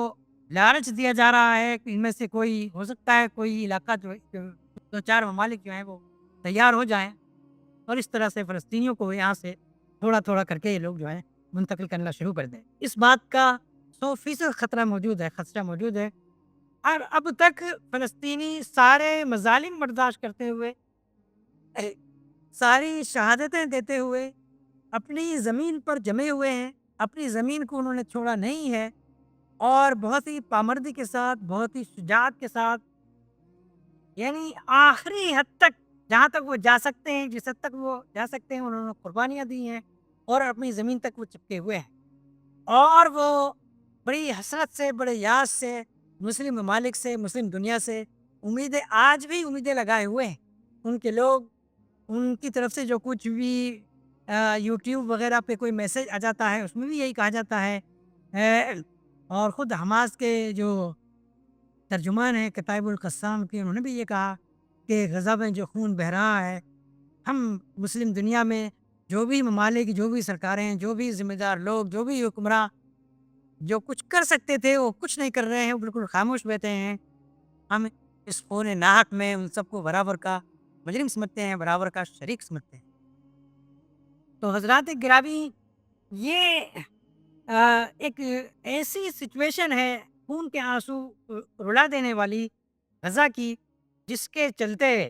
S1: لالچ دیا جا رہا ہے کہ ان میں سے کوئی ہو سکتا ہے کوئی علاقہ جو دو چار ممالک جو ہیں وہ تیار ہو جائیں، اور اس طرح سے فلسطینیوں کو یہاں سے تھوڑا تھوڑا کر کے یہ لوگ جو ہیں منتقل کرنا شروع کر دیں۔ اس بات کا 100% خطرہ موجود ہے، اور اب تک فلسطینی سارے مظالم برداشت کرتے ہوئے، ساری شہادتیں دیتے ہوئے اپنی زمین پر جمے ہوئے ہیں، اپنی زمین کو انہوں نے چھوڑا نہیں ہے، اور بہت ہی پامردی کے ساتھ، بہت ہی شجاعت کے ساتھ، یعنی آخری حد تک جہاں تک وہ جا سکتے ہیں، جس حد تک وہ جا سکتے ہیں انہوں نے قربانیاں دی ہیں، اور اپنی زمین تک وہ چپکے ہوئے ہیں، اور وہ بڑی حسرت سے، بڑے یاس سے مسلم ممالک سے، مسلم دنیا سے امیدیں، آج بھی امیدیں لگائے ہوئے ہیں۔ ان کے لوگ، ان کی طرف سے جو کچھ بھی یوٹیوب وغیرہ پہ کوئی میسج آ جاتا ہے اس میں بھی یہی کہا جاتا ہے، اور خود حماس کے جو ترجمان ہیں کتائب القسام کے، انہوں نے بھی یہ کہا کہ غزہ میں جو خون بہہ رہا ہے، ہم مسلم دنیا میں جو بھی ممالک، جو بھی سرکاریں، جو بھی ذمہ دار لوگ، جو بھی حکمراں جو کچھ کر سکتے تھے وہ کچھ نہیں کر رہے ہیں، وہ بالکل خاموش بیٹھے ہیں۔ ہم اس خون ناحق میں ان سب کو برابر کا مجرم سمجھتے ہیں، برابر کا شریک سمجھتے ہیں۔ تو حضرات گرامی، یہ ایک ایسی سچویشن ہے خون کے آنسو رلا دینے والی غزہ کی، جس کے چلتے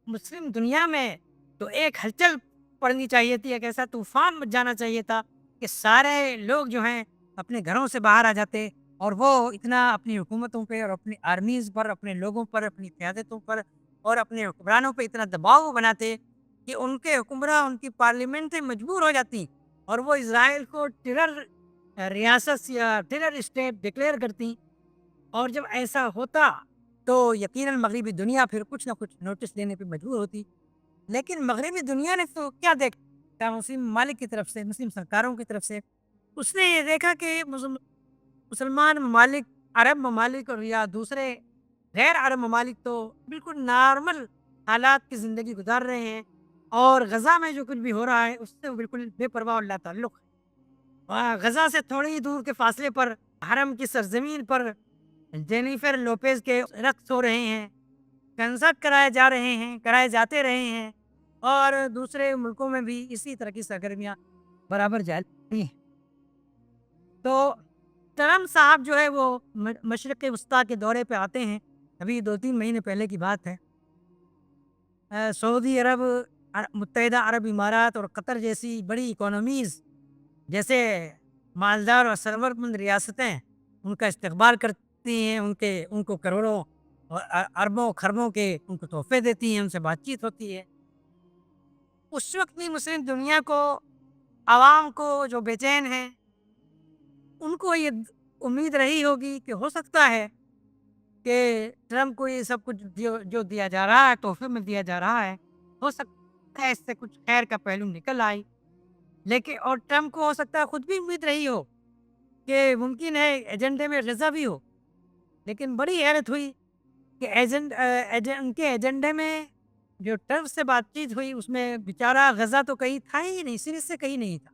S1: مسلم دنیا میں تو ایک ہلچل پڑنی چاہیے تھی، ایک ایسا طوفان مچ جانا چاہیے تھا کہ سارے لوگ جو ہیں اپنے گھروں سے باہر آ جاتے، اور وہ اتنا اپنی حکومتوں پہ اور اپنی آرمیز پر، اپنے لوگوں پر، اپنی قیادتوں پر اور اپنے حکمرانوں پہ اتنا دباؤ بناتے کہ ان کے حکمراں، ان کی پارلیمنٹیں مجبور ہو جاتی اور وہ اسرائیل کو ٹیرر ریاست یا ٹیرر اسٹیٹ ڈکلیئر کرتی۔ اور جب ایسا ہوتا تو یقیناً مغربی دنیا پھر کچھ نہ کچھ نوٹس دینے پہ مجبور ہوتی، لیکن مغربی دنیا نے تو کیا دیکھا مسلم ممالک کی طرف سے، مسلم سرکاروں کی طرف سے؟ اس نے یہ دیکھا کہ مسلمان ممالک، عرب ممالک اور یا دوسرے غیر عرب ممالک تو بالکل نارمل حالات کی زندگی گزار رہے ہیں، اور غزہ میں جو کچھ بھی ہو رہا ہے اس سے وہ بالکل بے پرواہ اور لا تعلق ہے۔ غزہ سے تھوڑے ہی دور کے فاصلے پر حرم کی سرزمین پر جینیفر لوپیز کے رقص ہو رہے ہیں، کنسرٹ کرائے جاتے رہے ہیں، اور دوسرے ملکوں میں بھی اسی طرح کی سرگرمیاں برابر جاری ہیں۔ تو ٹرمپ صاحب جو ہے وہ مشرق وسطیٰ کے دورے پہ آتے ہیں، ابھی 2-3 مہینے پہلے کی بات ہے۔ سعودی عرب، متحدہ عرب امارات اور قطر جیسی بڑی اکانومیز، جیسے مالدار اور ثروت مند ریاستیں، ان کا استقبال کرتی ہیں، ان کو کروڑوں اور اربوں خربوں کے ان کو تحفے دیتی ہیں، ان سے بات چیت ہوتی ہے۔ اس وقت بھی مسلم دنیا کو، عوام کو جو بے چین ہیں، ان کو یہ امید رہی ہوگی کہ ہو سکتا ہے کہ ٹرمپ کو یہ سب کچھ جو دیا جا رہا ہے، تحفے میں دیا جا رہا ہے، ہو سکتا ہے اس سے کچھ خیر کا پہلو نکل آئے۔ لیکن اور ٹرمپ کو ہو سکتا ہے خود بھی امید رہی ہو کہ ممکن ہے ایجنڈے میں غزہ بھی ہو، لیکن بڑی حیرت ہوئی کہ ان کے ایجنڈے میں جو ٹرمپ سے بات چیت ہوئی اس میں بیچارہ غزہ تو کہیں تھا ہی نہیں، سرے سے کہیں نہیں تھا،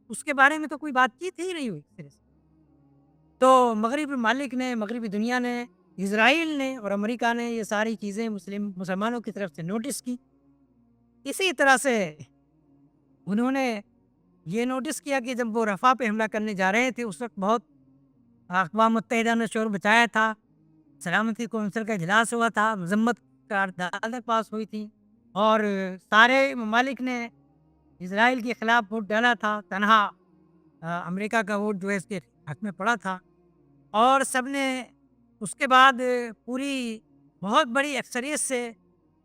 S1: اس کے بارے میں تو کوئی بات چیت ہی نہیں ہوئی سرے سے۔ تو مغربی ممالک نے، مغربی دنیا نے، اسرائیل نے اور امریکہ نے یہ ساری چیزیں مسلمانوں کی طرف سے نوٹس کی۔ اسی طرح سے انہوں نے یہ نوٹس کیا کہ جب وہ رفح پہ حملہ کرنے جا رہے تھے اس وقت بہت اقوام متحدہ نے شور بچایا تھا، سلامتی کونسل کا اجلاس ہوا تھا، مذمت قراردادیں پاس ہوئی تھیں، اور سارے ممالک نے اسرائیل کے خلاف ووٹ ڈالا تھا، تنہا امریکہ کا ووٹ جو ہے اس کے حق میں پڑا تھا، اور سب نے اس کے بعد پوری بہت بڑی اکثریت سے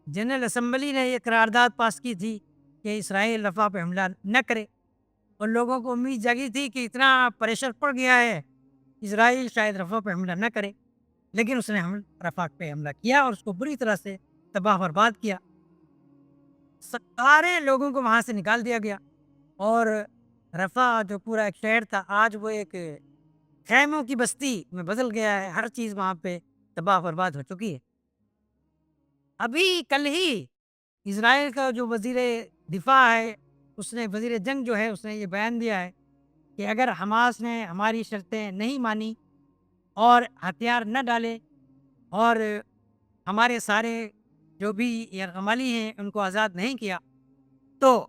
S1: جنرل اسمبلی نے یہ قرارداد پاس کی تھی کہ اسرائیل رفح پہ حملہ نہ کرے، اور لوگوں کو امید جاگی تھی کہ اتنا پریشر پڑ گیا ہے اسرائیل شاید رفح پہ حملہ نہ کرے، لیکن اس نے رفح پہ حملہ کیا اور اس کو بری طرح سے تباہ برباد کیا۔ سارے لوگوں کو وہاں سے نکال دیا گیا، اور رفح جو پورا ایک شہر تھا آج وہ ایک خیموں کی بستی میں بدل گیا ہے، ہر چیز وہاں پہ تباہ برباد ہو چکی ہے۔ ابھی کل ہی اسرائیل کا جو وزیر دفاع ہے، اس نے، وزیر جنگ جو ہے، اس نے یہ بیان دیا ہے کہ اگر حماس نے ہماری شرطیں نہیں مانی اور ہتھیار نہ ڈالے اور ہمارے سارے جو بھی یرغمالی ہیں ان کو آزاد نہیں کیا، تو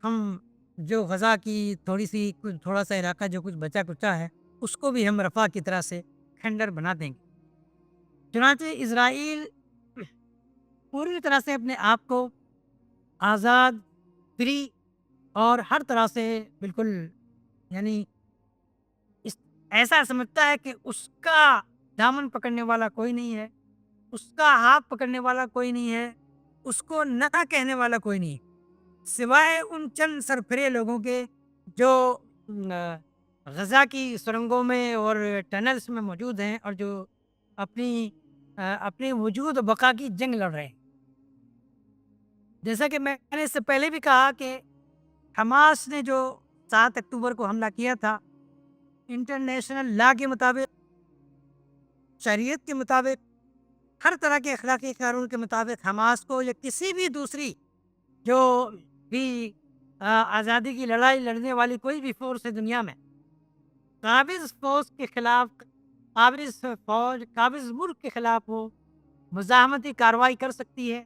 S1: ہم جو غزہ کی تھوڑا سا علاقہ جو کچھ بچا کچا ہے اس کو بھی ہم رفح کی طرح سے کھنڈر بنا دیں گے۔ چنانچہ اسرائیل پوری طرح سے اپنے آپ کو آزاد، فری اور ہر طرح سے بالکل، یعنی ایسا سمجھتا ہے کہ اس کا دامن پکڑنے والا کوئی نہیں ہے، اس کا ہاتھ پکڑنے والا کوئی نہیں ہے، اس کو نہ کہنے والا کوئی نہیں ہے، سوائے ان چند سرفرے لوگوں کے جو غزہ کی سرنگوں میں اور ٹنلز میں موجود ہیں، اور جو اپنی وجود و بقا کی جنگ لڑ رہے ہیں۔ جیسا کہ میں نے اس سے پہلے بھی کہا کہ حماس نے جو 7 اکتوبر کو حملہ کیا تھا، انٹرنیشنل لا کے مطابق، شریعت کے مطابق، ہر طرح کے اخلاقی قانون کے مطابق حماس کو یا کسی بھی دوسری جو بھی آزادی کی لڑائی لڑنے والی کوئی بھی فورس ہے دنیا میں، قابض فوج کے خلاف، قابض ملک کے خلاف وہ مزاحمتی کارروائی کر سکتی ہے،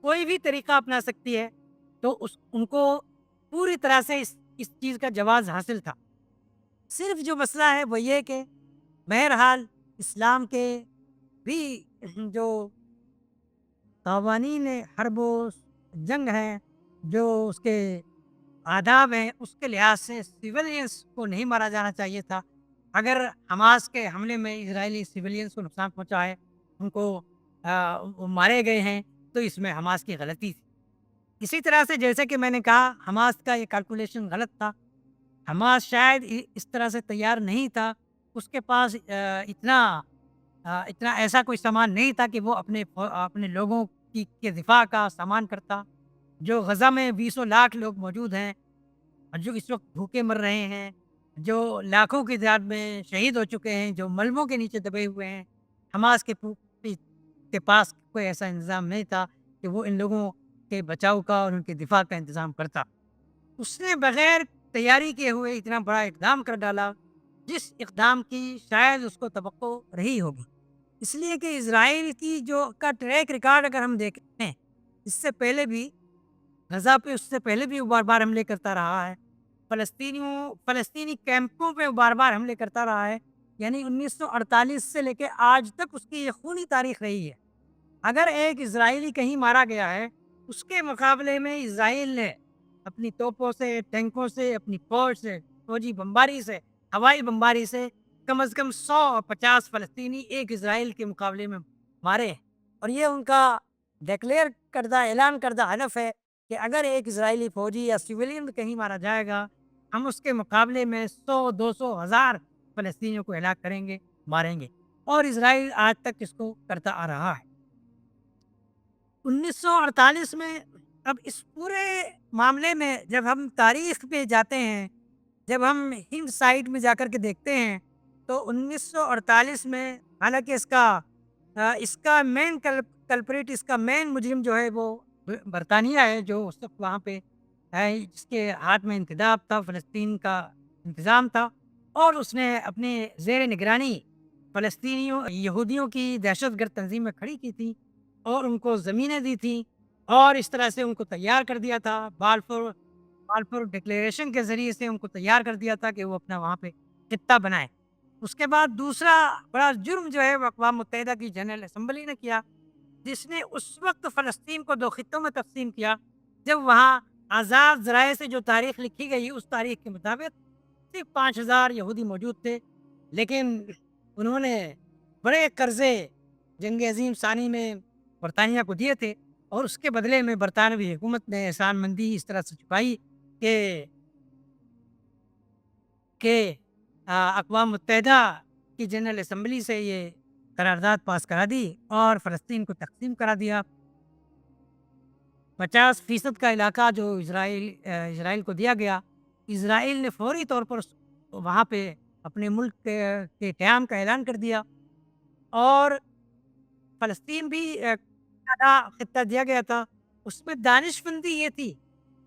S1: کوئی بھی طریقہ اپنا سکتی ہے، تو ان کو پوری طرح سے اس چیز کا جواز حاصل تھا۔ صرف جو مسئلہ ہے وہ یہ کہ بہرحال اسلام کے بھی جو قوانین حرب و جنگ ہیں، جو اس کے آداب ہیں، اس کے لحاظ سے سویلینس کو نہیں مارا جانا چاہیے تھا۔ اگر حماس کے حملے میں اسرائیلی سویلینس کو نقصان پہنچا ہے، ان کو وہ مارے گئے ہیں، تو اس میں حماس کی غلطی تھی۔ اسی طرح سے جیسے کہ میں نے کہا حماس کا یہ کیلکولیشن غلط تھا، حماس شاید اس طرح سے تیار نہیں تھا، اس کے پاس اتنا ایسا کوئی سامان نہیں تھا کہ وہ اپنے لوگوں کے دفاع کا سامان کرتا۔ جو غزہ میں 20 لاکھ لوگ موجود ہیں اور جو اس وقت بھوکے مر رہے ہیں، جو لاکھوں کی تعداد میں شہید ہو چکے ہیں، جو ملبوں کے نیچے دبے ہوئے ہیں، حماس کے کے پاس کوئی ایسا انتظام نہیں تھا کہ وہ ان لوگوں کے بچاؤ کا اور ان کے دفاع کا انتظام کرتا۔ اس نے بغیر تیاری کیے ہوئے اتنا بڑا اقدام کر ڈالا، جس اقدام کی شاید اس کو توقع رہی ہوگی۔ اس لیے کہ اسرائیل کی جو کا ٹریک ریکارڈ اگر ہم دیکھیں، اس سے پہلے بھی غزہ پہ اس سے پہلے بھی وہ بار بار حملے کرتا رہا ہے، فلسطینی کیمپوں پہ بار بار حملے کرتا رہا ہے، یعنی 1948 سے لے کے آج تک اس کی یہ خونی تاریخ رہی ہے۔ اگر ایک اسرائیلی کہیں مارا گیا ہے، اس کے مقابلے میں اسرائیل نے اپنی توپوں سے، ٹینکوں سے، اپنی فوج سے، فوجی بمباری سے، ہوائی بمباری سے کم از کم 150 فلسطینی ایک اسرائیل کے مقابلے میں مارے ہیں۔ اور یہ ان کا ڈکلیئر کردہ، اعلان کردہ ہدف ہے کہ اگر ایک اسرائیلی فوجی یا سویلین کہیں مارا جائے گا، ہم اس کے مقابلے میں 100، 200، 1000 فلسطینیوں کو ہلاک کریں گے، ماریں گے۔ اور اسرائیل آج تک اس کو کرتا آ رہا ہے۔ 1948 میں، اب اس پورے معاملے میں جب ہم تاریخ پہ جاتے ہیں، جب ہم ہند سائٹ میں جا کر کے دیکھتے ہیں، تو 1948 میں حالانکہ اس کا مین کلپریٹ، اس کا مین مجرم جو ہے وہ برطانیہ ہے، جو اس وقت وہاں پہ ہے، جس کے ہاتھ میں انتداب تھا، فلسطین کا انتظام تھا، اور اس نے اپنے زیر نگرانی فلسطینیوں یہودیوں کی دہشت گرد تنظیمیں کھڑی کی تھی اور ان کو زمینیں دی تھیں، اور اس طرح سے ان کو تیار کر دیا تھا، بالفور ڈکلیریشن کے ذریعے سے ان کو تیار کر دیا تھا کہ وہ اپنا وہاں پہ خطہ بنائیں۔ اس کے بعد دوسرا بڑا جرم جو ہے وہ اقوام متحدہ کی جنرل اسمبلی نے کیا، جس نے اس وقت فلسطین کو 2 خطوں میں تقسیم کیا، جب وہاں آزاد ذرائع سے جو تاریخ لکھی گئی، اس تاریخ کے مطابق صرف 5000 یہودی موجود تھے، لیکن انہوں نے بڑے قرضے جنگ عظیم ثانی میں برطانیہ کو دیے تھے، اور اس کے بدلے میں برطانوی حکومت نے احسان مندی اس طرح سے چکائی کہ کہ اقوام متحدہ کی جنرل اسمبلی سے یہ قرارداد پاس کرا دی اور فلسطین کو تقسیم کرا دیا۔ 50% کا علاقہ جو اسرائیل کو دیا گیا، اسرائیل نے فوری طور پر وہاں پہ اپنے ملک کے قیام کا اعلان کر دیا، اور فلسطین بھی آدھا خطہ دیا گیا تھا۔ اس میں دانش مندی یہ تھی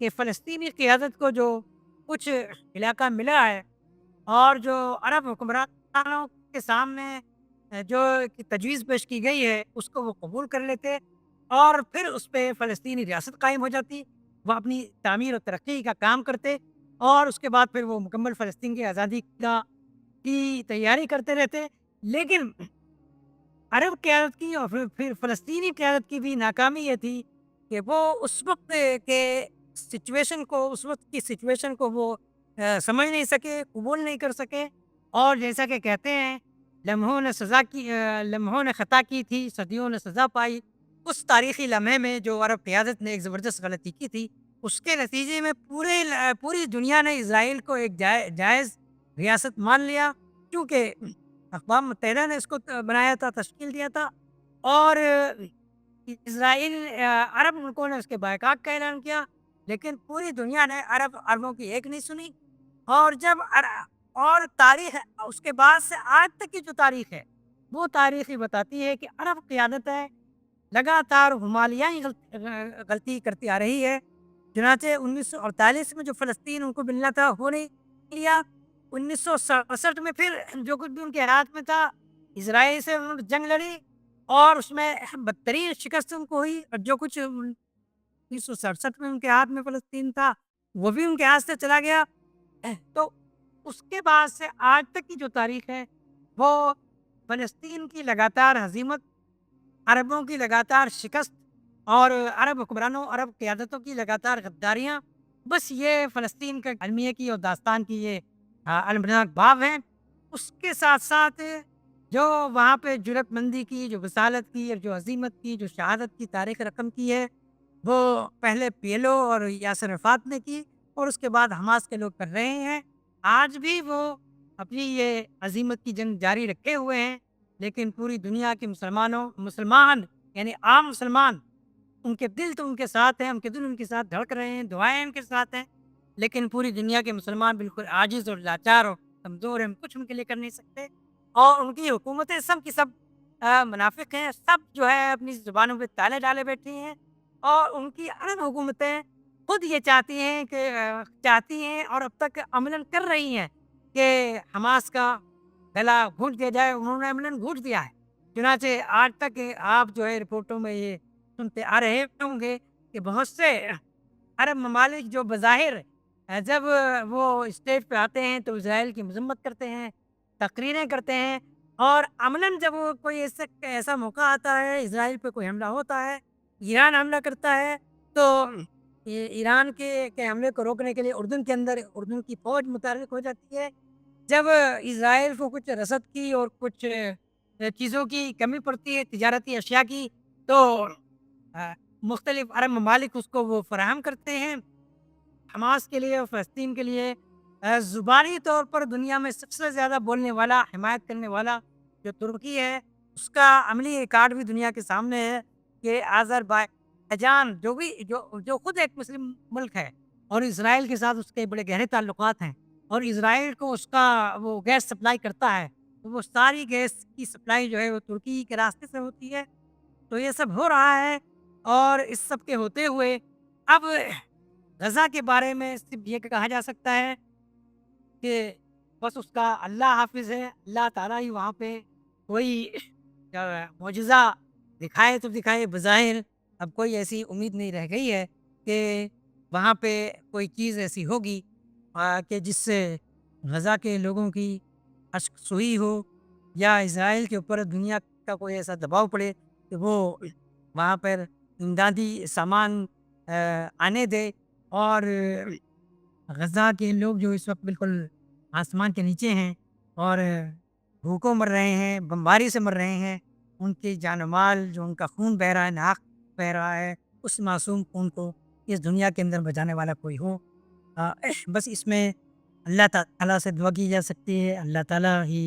S1: کہ فلسطینی قیادت کو جو کچھ علاقہ ملا ہے، اور جو عرب حکمرانوں کے سامنے جو تجویز پیش کی گئی ہے، اس کو وہ قبول کر لیتے، اور پھر اس پہ فلسطینی ریاست قائم ہو جاتی، وہ اپنی تعمیر و ترقی کا کام کرتے، اور اس کے بعد پھر وہ مکمل فلسطین کی آزادی کی تیاری کرتے رہتے۔ لیکن عرب قیادت کی اور پھر فلسطینی قیادت کی بھی ناکامی یہ تھی کہ وہ اس وقت اس وقت کی سچویشن کو وہ سمجھ نہیں سکے، قبول نہیں کر سکے، اور جیسا کہ کہتے ہیں، لمحوں نے خطا کی تھی، صدیوں نے سزا پائی۔ اس تاریخی لمحے میں جو عرب قیادت نے ایک زبردست غلطی کی تھی، اس کے نتیجے میں پوری دنیا نے اسرائیل کو ایک جائز ریاست مان لیا، کیونکہ اقوام متحدہ نے اس کو بنایا تھا، تشکیل دیا تھا، اور عرب ملکوں نے اس کے بائیکاٹ کا اعلان کیا، لیکن پوری دنیا نے عربوں کی ایک نہیں سنی۔ اور تاریخ اس کے بعد سے آج تک کی جو تاریخ ہے، وہ تاریخ ہی بتاتی ہے کہ عرب قیادت ہے لگاتار ہمالیائی غلطی کرتی آ رہی ہے۔ چنانچہ 1948 میں جو فلسطین ان کو ملنا تھا، ہو نہیں لیا۔ 1967 میں پھر جو کچھ بھی ان کے ہاتھ میں تھا، اسرائیل سے انہوں نے جنگ لڑی، اور اس میں بدترین شکست ان کو ہوئی، اور جو کچھ 1967 میں ان کے ہاتھ میں فلسطین تھا، وہ بھی ان کے ہاتھ سے چلا گیا۔ تو اس کے بعد سے آج تک کی جو تاریخ ہے، وہ فلسطین کی لگاتار ہزیمت، عربوں کی لگاتار شکست، اور عرب حکمرانوں، عرب قیادتوں کی لگاتار غداریاں، بس یہ فلسطین کا المیہ کی اور داستان کی یہ المناک باب ہیں۔ اس کے ساتھ ساتھ جو وہاں پہ جرأت مندی کی، جو وصالت کی، اور جو عظیمت کی، جو شہادت کی تاریخ رقم کی ہے، وہ پہلے PLO اور یاسر عرفات نے کی، اور اس کے بعد حماس کے لوگ کر رہے ہیں۔ آج بھی وہ اپنی یہ عظیمت کی جنگ جاری رکھے ہوئے ہیں، لیکن پوری دنیا کے مسلمان یعنی عام مسلمان، ان کے دل تو ان کے ساتھ ہیں، ان کے دل ان کے ساتھ دھڑک رہے ہیں، دعائیں ان کے ساتھ ہیں، لیکن پوری دنیا کے مسلمان بالکل عاجز اور لاچار اور کمزور ہیں، کچھ ان کے لیے کر نہیں سکتے، اور ان کی حکومتیں سب کی سب منافق ہیں، سب جو ہے اپنی زبانوں پہ تالے ڈالے بیٹھی ہیں، اور ان کی عرب حکومتیں خود یہ چاہتی ہیں اور اب تک عملاً کر رہی ہیں کہ حماس کا گلا گھونٹ دیا جائے۔ انہوں نے عملاً گھونٹ دیا ہے۔ چنانچہ آج تک آپ جو ہے رپورٹوں میں یہ سنتے آ رہے ہوں گے کہ بہت سے عرب ممالک جو بظاہر جب وہ اسٹیج پہ آتے ہیں تو اسرائیل کی مذمت کرتے ہیں، تقریریں کرتے ہیں، اور عملاً جب وہ کوئی ایسا موقع آتا ہے، اسرائیل پہ کوئی حملہ ہوتا ہے، ایران حملہ کرتا ہے، تو یہ ایران کے حملے کو روکنے کے لیے اردن کے اندر اردن کی فوج متحرک ہو جاتی ہے۔ جب اسرائیل کو کچھ رسد کی اور کچھ چیزوں کی کمی پڑتی ہے، تجارتی اشیاء کی، تو آ، مختلف عرب ممالک اس کو وہ فراہم کرتے ہیں حماس کے لیے اور فلسطین کے لیے۔ زبانی طور پر دنیا میں سب سے زیادہ بولنے والا، حمایت کرنے والا جو ترکی ہے، اس کا عملی ریکارڈ بھی دنیا کے سامنے ہے کہ آذربائیجان جو خود ایک مسلم ملک ہے، اور اسرائیل کے ساتھ اس کے بڑے گہرے تعلقات ہیں، اور اسرائیل کو اس کا وہ گیس سپلائی کرتا ہے، تو وہ ساری گیس کی سپلائی جو ہے وہ ترکی کے راستے سے ہوتی ہے۔ تو یہ سب ہو رہا ہے، اور اس سب کے ہوتے ہوئے اب غزہ کے بارے میں صرف یہ کہا جا سکتا ہے کہ بس اس کا اللہ حافظ ہے، اللہ تعالیٰ ہی وہاں پہ کوئی معجزہ دکھائے تو دکھائے۔ بظاہر اب کوئی ایسی امید نہیں رہ گئی ہے کہ وہاں پہ کوئی چیز ایسی ہوگی کہ جس سے غزہ کے لوگوں کی اشک سوئی ہو، یا اسرائیل کے اوپر دنیا کا کوئی ایسا دباؤ پڑے کہ وہ وہاں پر امدادی سامان آنے دے، اور غزہ کے لوگ جو اس وقت بالکل آسمان کے نیچے ہیں اور بھوکوں مر رہے ہیں، بمباری سے مر رہے ہیں، ان کی جان و مال، جو ان کا خون بہہ رہا ہے، ناک بہہ رہا ہے، اس معصوم خون کو اس دنیا کے اندر بچانے والا کوئی ہو۔ آ، بس اس میں اللہ تعالیٰ سے دعا کی جا سکتی ہے۔ اللہ تعالیٰ ہی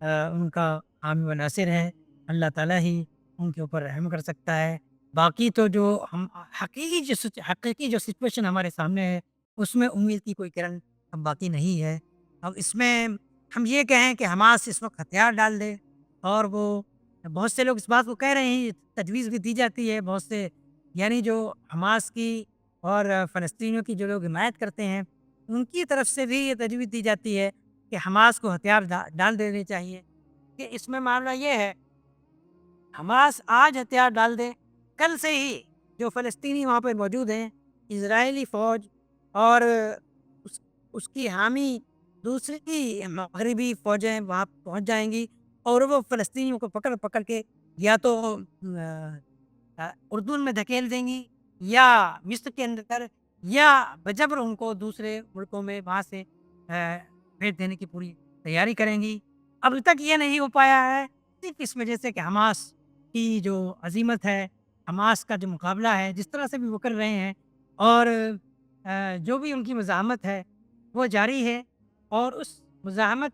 S1: ان کا حامی و ناصر ہے، اللہ تعالیٰ ہی ان کے اوپر رحم کر سکتا ہے۔ باقی تو جو ہم حقیقی جو سچویشن ہمارے سامنے ہے، اس میں امید کی کوئی کرن اب باقی نہیں ہے۔ اب اس میں ہم یہ کہیں کہ حماس اس وقت ہتھیار ڈال دے، اور وہ بہت سے لوگ اس بات کو کہہ رہے ہیں، تجویز بھی دی جاتی ہے بہت سے، یعنی جو حماس کی اور فلسطینیوں کی جو لوگ حمایت کرتے ہیں، ان کی طرف سے بھی یہ تجویز دی جاتی ہے کہ حماس کو ہتھیار ڈال دینے چاہیے۔ کہ اس میں معاملہ یہ ہے، حماس آج ہتھیار ڈال دے، کل سے ہی جو فلسطینی وہاں پہ موجود ہیں، اسرائیلی فوج اور اس کی حامی دوسری مغربی فوجیں وہاں پہنچ جائیں گی، اور وہ فلسطینیوں کو پکڑ پکڑ کے یا تو اردن میں دھکیل دیں گی، یا مصر کے اندر، یا بجبر ان کو دوسرے ملکوں میں وہاں سے بھیج دینے کی پوری تیاری کریں گی۔ اب تک یہ نہیں ہو پایا ہے، صرف اس وجہ سے کہ حماس کی جو عظیمت ہے، حماس کا جو مقابلہ ہے، جس طرح سے بھی وہ کر رہے ہیں، اور جو بھی ان کی مزاحمت ہے وہ جاری ہے، اور اس مزاحمت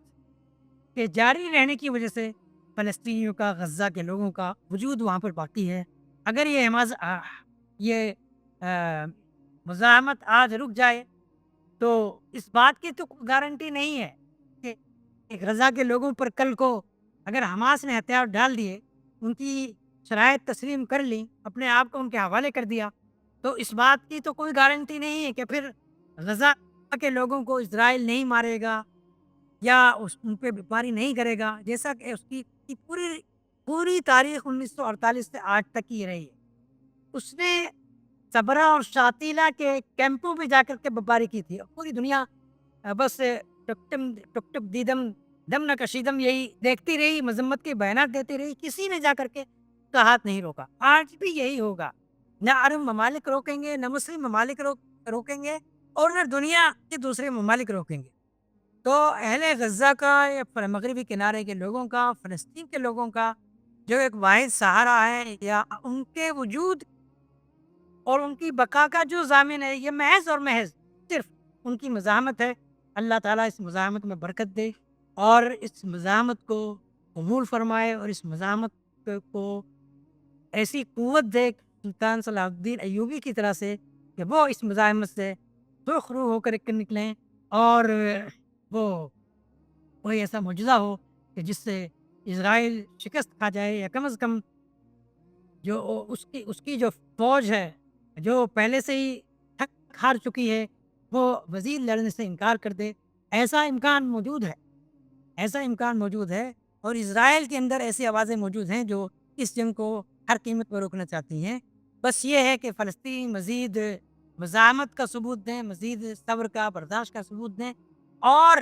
S1: کے جاری رہنے کی وجہ سے فلسطینیوں کا، غزہ کے لوگوں کا وجود وہاں پر باقی ہے۔ اگر یہ آ، مزاحمت آج رک جائے، تو اس بات کی تو گارنٹی نہیں ہے کہ غزہ کے لوگوں پر کل کو اگر حماس نے ہتھیار ڈال دیے، ان کی شرائط تسلیم کر لی، اپنے آپ کو ان کے حوالے کر دیا، تو اس بات کی تو کوئی گارنٹی نہیں ہے کہ پھر غزہ کے لوگوں کو اسرائیل نہیں مارے گا، یا ان پہ بیپاری نہیں کرے گا، جیسا کہ اس کی پوری تاریخ 1948 سے آج تک کی رہی ہے۔ اس نے صبرا اور شاتیلا کے کیمپوں میں جا کر کے بمباری کی تھی، اور پوری دنیا بس ٹک ٹک دیدم دم نہ کشیدم یہی دیکھتی رہی، مذمت کے بیانات دیتی رہی، کسی نے جا کر کے اس کا ہاتھ نہیں روکا۔ آج بھی یہی ہوگا، نہ عرب ممالک روکیں گے، نہ مسلم ممالک روکیں گے، اور نہ دنیا کے دوسرے ممالک روکیں گے۔ تو اہل غزہ کا، یا مغربی کنارے کے لوگوں کا، فلسطین کے لوگوں کا جو ایک واحد سہارا ہے، یا ان کے وجود اور ان کی بقا کا جو ضامن ہے، یہ محض اور محض صرف ان کی مزاحمت ہے۔ اللہ تعالیٰ اس مزاحمت میں برکت دے، اور اس مزاحمت کو قبول فرمائے، اور اس مزاحمت کو ایسی قوت دے سلطان صلاح الدین ایوبی کی طرح سے، کہ وہ اس مزاحمت سے سرخ روح ہو کر نکلیں، اور وہ کوئی ایسا معجزہ ہو کہ جس سے اسرائیل شکست کھا جائے یا کم از کم جو اس کی جو فوج ہے جو پہلے سے ہی تھک ہار چکی ہے وہ مزید لڑنے سے انکار کر دے. ایسا امکان موجود ہے، ایسا امکان موجود ہے، اور اسرائیل کے اندر ایسی آوازیں موجود ہیں جو اس جنگ کو ہر قیمت پر روکنا چاہتی ہیں. بس یہ ہے کہ فلسطین مزید مزاحمت کا ثبوت دیں، مزید صبر کا برداشت کا ثبوت دیں، اور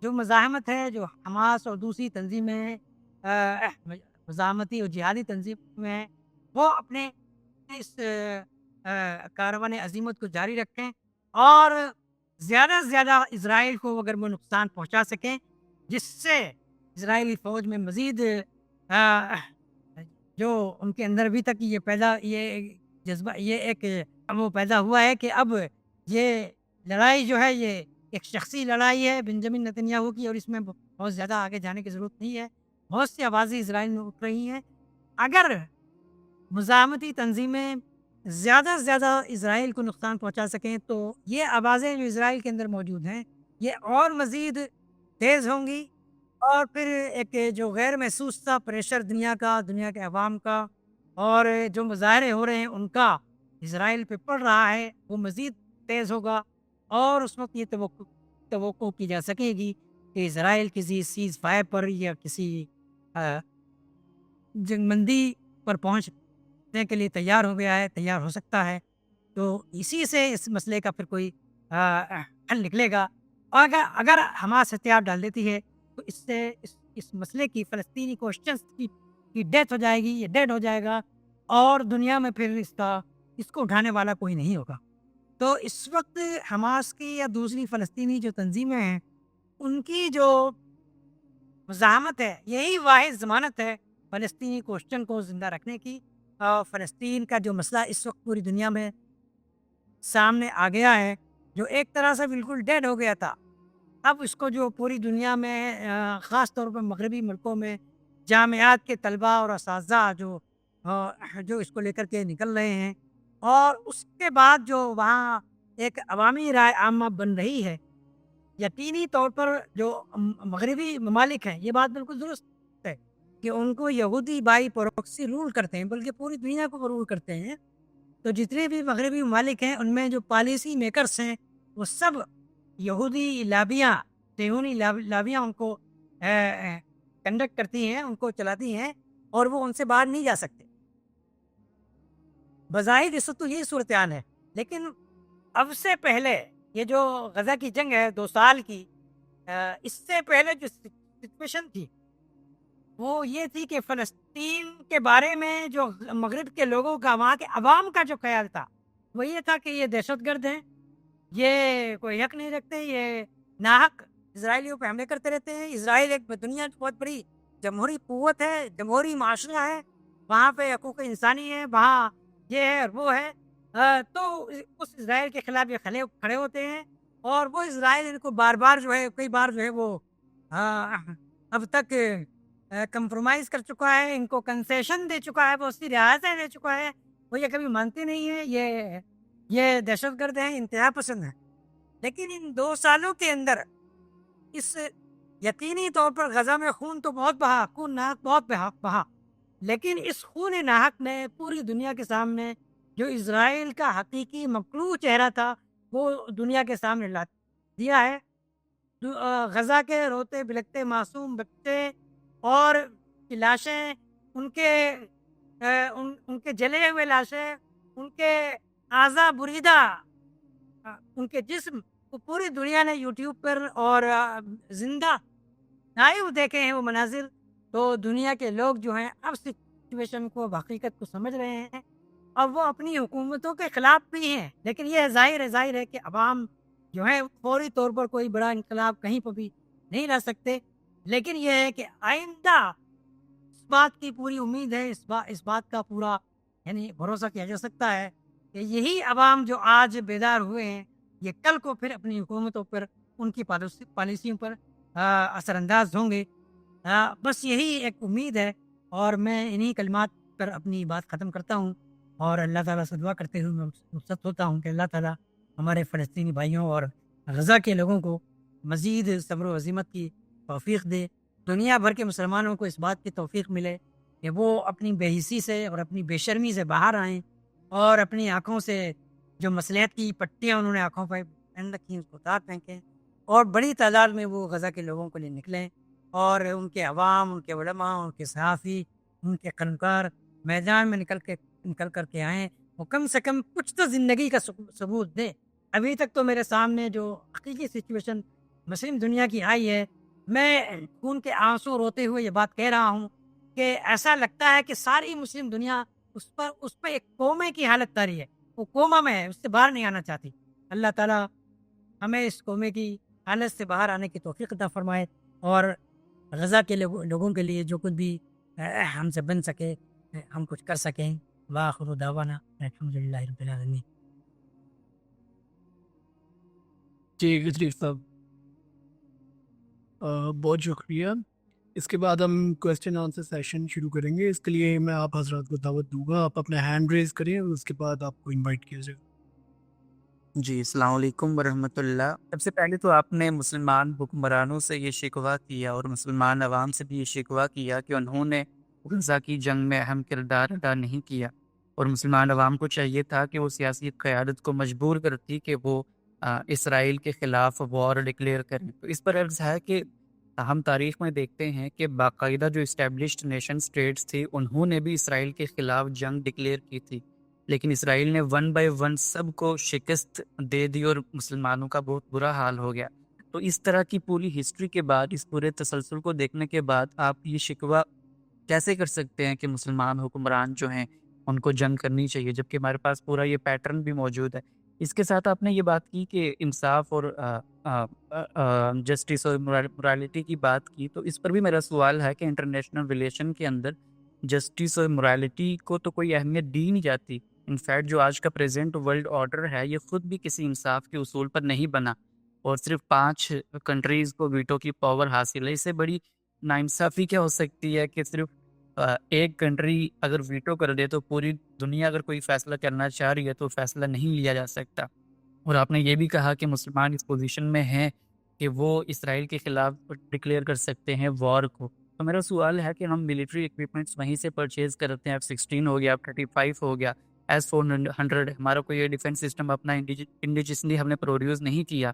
S1: جو مزاحمت ہے جو حماس اور دوسری تنظیمیں مزاحمتی اور جہادی تنظیمیں ہیں وہ اپنے اس کاروان عظیمت کو جاری رکھیں، اور زیادہ سے زیادہ اسرائیل کو اگر وہ نقصان پہنچا سکیں جس سے اسرائیلی فوج میں مزید آ، جو ان کے اندر ابھی تک یہ جذبہ یہ ایک وہ پیدا ہوا ہے کہ اب یہ لڑائی جو ہے یہ ایک شخصی لڑائی ہے بنجامن نتن یاہو کی، اور اس میں بہت زیادہ آگے جانے کی ضرورت نہیں ہے. بہت سی آوازیں اسرائیل میں اٹھ رہی ہیں. اگر مزاحمتی تنظیمیں زیادہ سے زیادہ اسرائیل کو نقصان پہنچا سکیں تو یہ آوازیں جو اسرائیل کے اندر موجود ہیں یہ اور مزید تیز ہوں گی، اور پھر ایک جو غیر محسوس سا پریشر دنیا کے عوام کا اور جو مظاہرے ہو رہے ہیں ان کا اسرائیل پہ پڑ رہا ہے وہ مزید تیز ہوگا. اور اس وقت یہ توقع کی جا سکے گی کہ اسرائیل کسی سیز فائر پر یا کسی جنگ بندی پر پہنچنے کے لیے تیار ہو گیا ہے، تیار ہو سکتا ہے. تو اسی سے اس مسئلے کا پھر کوئی حل نکلے گا. اور اگر حماس ہتھیار ڈال دیتی ہے تو اس سے اس مسئلے کی فلسطینی کوسچنس کی ڈیتھ ہو جائے گی، یہ ڈیڈ ہو جائے گا، اور دنیا میں پھر اس کو اٹھانے والا کوئی نہیں ہوگا. تو اس وقت حماس کی یا دوسری فلسطینی جو تنظیمیں ہیں ان کی جو مزاحمت ہے یہی واحد ضمانت ہے فلسطینی کوسچن کو زندہ رکھنے کی. فلسطین کا جو مسئلہ اس وقت پوری دنیا میں سامنے آ گیا ہے جو ایک طرح سے بالکل ڈیڈ ہو گیا تھا، اب اس کو جو پوری دنیا میں خاص طور پر مغربی ملکوں میں جامعات کے طلباء اور اساتذہ جو اس کو لے کر کے نکل رہے ہیں، اور اس کے بعد جو وہاں ایک عوامی رائے عامہ بن رہی ہے، یقینی طور پر جو مغربی ممالک ہیں یہ بات بالکل درست ہے کہ ان کو یہودی بائی پروکسی رول کرتے ہیں، بلکہ پوری دنیا کو رول کرتے ہیں. تو جتنے بھی مغربی ممالک ہیں ان میں جو پالیسی میکرز ہیں وہ سب یہودی لابیاں صہیونی لابیاں ان کو کنڈکٹ کرتی ہیں، ان کو چلاتی ہیں، اور وہ ان سے باہر نہیں جا سکتے. بظاہر اس وقت تو یہی صورتحال ہے، لیکن اب سے پہلے یہ جو غزہ کی جنگ ہے 2 سال کی، اس سے پہلے جو سچویشن تھی وہ یہ تھی کہ فلسطین کے بارے میں جو مغرب کے لوگوں کا وہاں کے عوام کا جو خیال تھا وہ یہ تھا کہ یہ دہشت گرد ہیں، یہ کوئی حق نہیں رکھتے، یہ ناحق اسرائیلیوں پہ حملے کرتے رہتے ہیں. اسرائیل ایک دنیا کی بہت بڑی جمہوری قوت ہے، جمہوری معاشرہ ہے، وہاں پہ حقوق انسانی ہے، وہاں یہ ہے اور وہ ہے. تو اس اسرائیل کے خلاف یہ کھڑے ہوتے ہیں، اور وہ اسرائیل ان کو بار بار جو ہے کئی بار جو ہے وہ اب تک کمپرومائز کر چکا ہے، ان کو کنسیشن دے چکا ہے، بہت سی رعایتیں دے چکا ہے. وہ یہ کبھی مانتے نہیں ہیں، یہ دہشت گرد ہیں، انتہا پسند ہیں. لیکن ان 2 سالوں کے اندر اس یقینی طور پر غزہ میں خون تو بہت بہا، خون ناحق بہت بہا، لیکن اس خون ناحق نے پوری دنیا کے سامنے جو اسرائیل کا حقیقی مکروہ چہرہ تھا وہ دنیا کے سامنے لا دیا ہے. غزہ کے روتے بلکتے معصوم بچے اور لاشیں، ان کے جلے ہوئے لاشیں، ان کے اعضا بریدہ، ان کے جسم کو پوری دنیا نے یوٹیوب پر اور زندہ لائیو دیکھے ہیں وہ مناظر. تو دنیا کے لوگ جو ہیں اب سچویشن کو حقیقت کو سمجھ رہے ہیں، اب وہ اپنی حکومتوں کے خلاف بھی ہیں، لیکن یہ ظاہر ہے کہ عوام جو ہے فوری طور پر کوئی بڑا انقلاب کہیں پر بھی نہیں لا سکتے. لیکن یہ ہے کہ آئندہ اس بات کی پوری امید ہے، اس بات کا پورا یعنی بھروسہ کیا جا سکتا ہے کہ یہی عوام جو آج بیدار ہوئے ہیں یہ کل کو پھر اپنی حکومتوں پر، ان کی پالیسیوں پر اثر انداز ہوں گے. بس یہی ایک امید ہے، اور میں انہی کلمات پر اپنی بات ختم کرتا ہوں، اور اللہ تعالیٰ سے دعا کرتے ہوئے میں رخصت ہوتا ہوں کہ اللہ تعالیٰ ہمارے فلسطینی بھائیوں اور غزہ کے لوگوں کو مزید صبر و عزیمت کی توفیق دے، دنیا بھر کے مسلمانوں کو اس بات کی توفیق ملے کہ وہ اپنی بے حسی سے اور اپنی بے شرمی سے باہر آئیں اور اپنی آنکھوں سے جو مصلحت کی پٹیاں انہوں نے آنکھوں پہ پہن رکھی ہیں اس کو اتار پھینکیں اور بڑی تعداد میں وہ غزہ کے لوگوں کے لیے نکلیں اور ان کے عوام، ان کے علماء، ان کے صحافی، ان کے قلمکار میدان میں نکل کر کے آئیں، وہ کم سے کم کچھ تو زندگی کا ثبوت دیں۔ ابھی تک تو میرے سامنے جو حقیقی سچویشن مسلم دنیا کی آئی ہے، میں خون کے آنسو روتے ہوئے یہ بات کہہ رہا ہوں کہ ایسا لگتا ہے کہ ساری مسلم دنیا اس پہ ایک کومے کی حالت طاری ہے، وہ کوما میں ہے، اس سے باہر نہیں آنا چاہتی۔ اللہ تعالیٰ ہمیں اس کومے کی حالت سے باہر آنے کی توفیق عطا فرمائے اور غزہ کے لوگوں کے لیے جو کچھ بھی ہم سے بن سکے ہم کچھ کر سکیں۔ وآخر دعوانا الحمدللہ رب العالمین۔
S2: جی غدیر صاحب بہت شکریہ۔ اس کے بعد ہم کویسچن آنسر سیشن شروع کریں گے۔ اس کے لیے میں آپ حضرات کو دعوت دوں گا، آپ اپنا ہینڈ ریز کریں اور اس کے بعد آپ کو انوائٹ کیا جائے گا۔
S3: جی السلام علیکم ورحمۃ اللہ۔ سب سے پہلے تو آپ نے مسلمان حکمرانوں سے یہ شکوہ کیا اور مسلمان عوام سے بھی یہ شکوہ کیا کہ انہوں نے غزہ کی جنگ میں اہم کردار ادا نہیں کیا، اور مسلمان عوام کو چاہیے تھا کہ وہ سیاسی قیادت کو مجبور کرتی کہ وہ اسرائیل کے خلاف وار ڈکلیئر کریں۔ تو اس پر عرض ہے کہ ہم تاریخ میں دیکھتے ہیں کہ باقاعدہ جو اسٹیبلشڈ نیشن اسٹیٹس تھی انہوں نے بھی اسرائیل کے خلاف جنگ ڈکلیئر کی تھی، لیکن اسرائیل نے ون بائی ون سب کو شکست دے دی اور مسلمانوں کا بہت برا حال ہو گیا۔ تو اس طرح کی پوری ہسٹری کے بعد، اس پورے تسلسل کو دیکھنے کے بعد آپ یہ شکوہ کیسے کر سکتے ہیں کہ مسلمان حکمران جو ہیں ان کو جنگ کرنی چاہیے، جبکہ ہمارے پاس پورا یہ پیٹرن بھی موجود ہے۔ اس کے ساتھ آپ نے یہ بات کی کہ انصاف اور جسٹس اور morality کی بات کی، تو اس پر بھی میرا سوال ہے کہ انٹرنیشنل ریلیشن کے اندر جسٹس اور morality کو تو کوئی اہمیت دی نہیں جاتی۔ انفیکٹ جو آج کا پریزنٹ ورلڈ آرڈر ہے یہ خود بھی کسی انصاف کے اصول پر نہیں بنا، اور صرف 5 کنٹریز کو ویٹو کی پاور حاصل ہے۔ اس سے بڑی ناانصافی کیا ہو سکتی ہے کہ صرف ایک کنٹری اگر ویٹو کر دے تو پوری دنیا اگر کوئی فیصلہ کرنا چاہ رہی ہے تو فیصلہ نہیں لیا جا سکتا۔ اور آپ نے یہ بھی کہا کہ مسلمان اس پوزیشن میں ہیں کہ وہ اسرائیل کے خلاف ڈکلیئر کر سکتے ہیں وار کو۔ تو میرا سوال ہے کہ ہم ملٹری ایکوپمنٹس وہیں سے پرچیز کرتے ہیں، F-16 ہو گیا، F-35 ہو گیا، S-400، ہمارا کوئی یہ ڈیفینس سسٹم اپنا انڈیجسلی ہم نے پروڈیوس نہیں کیا۔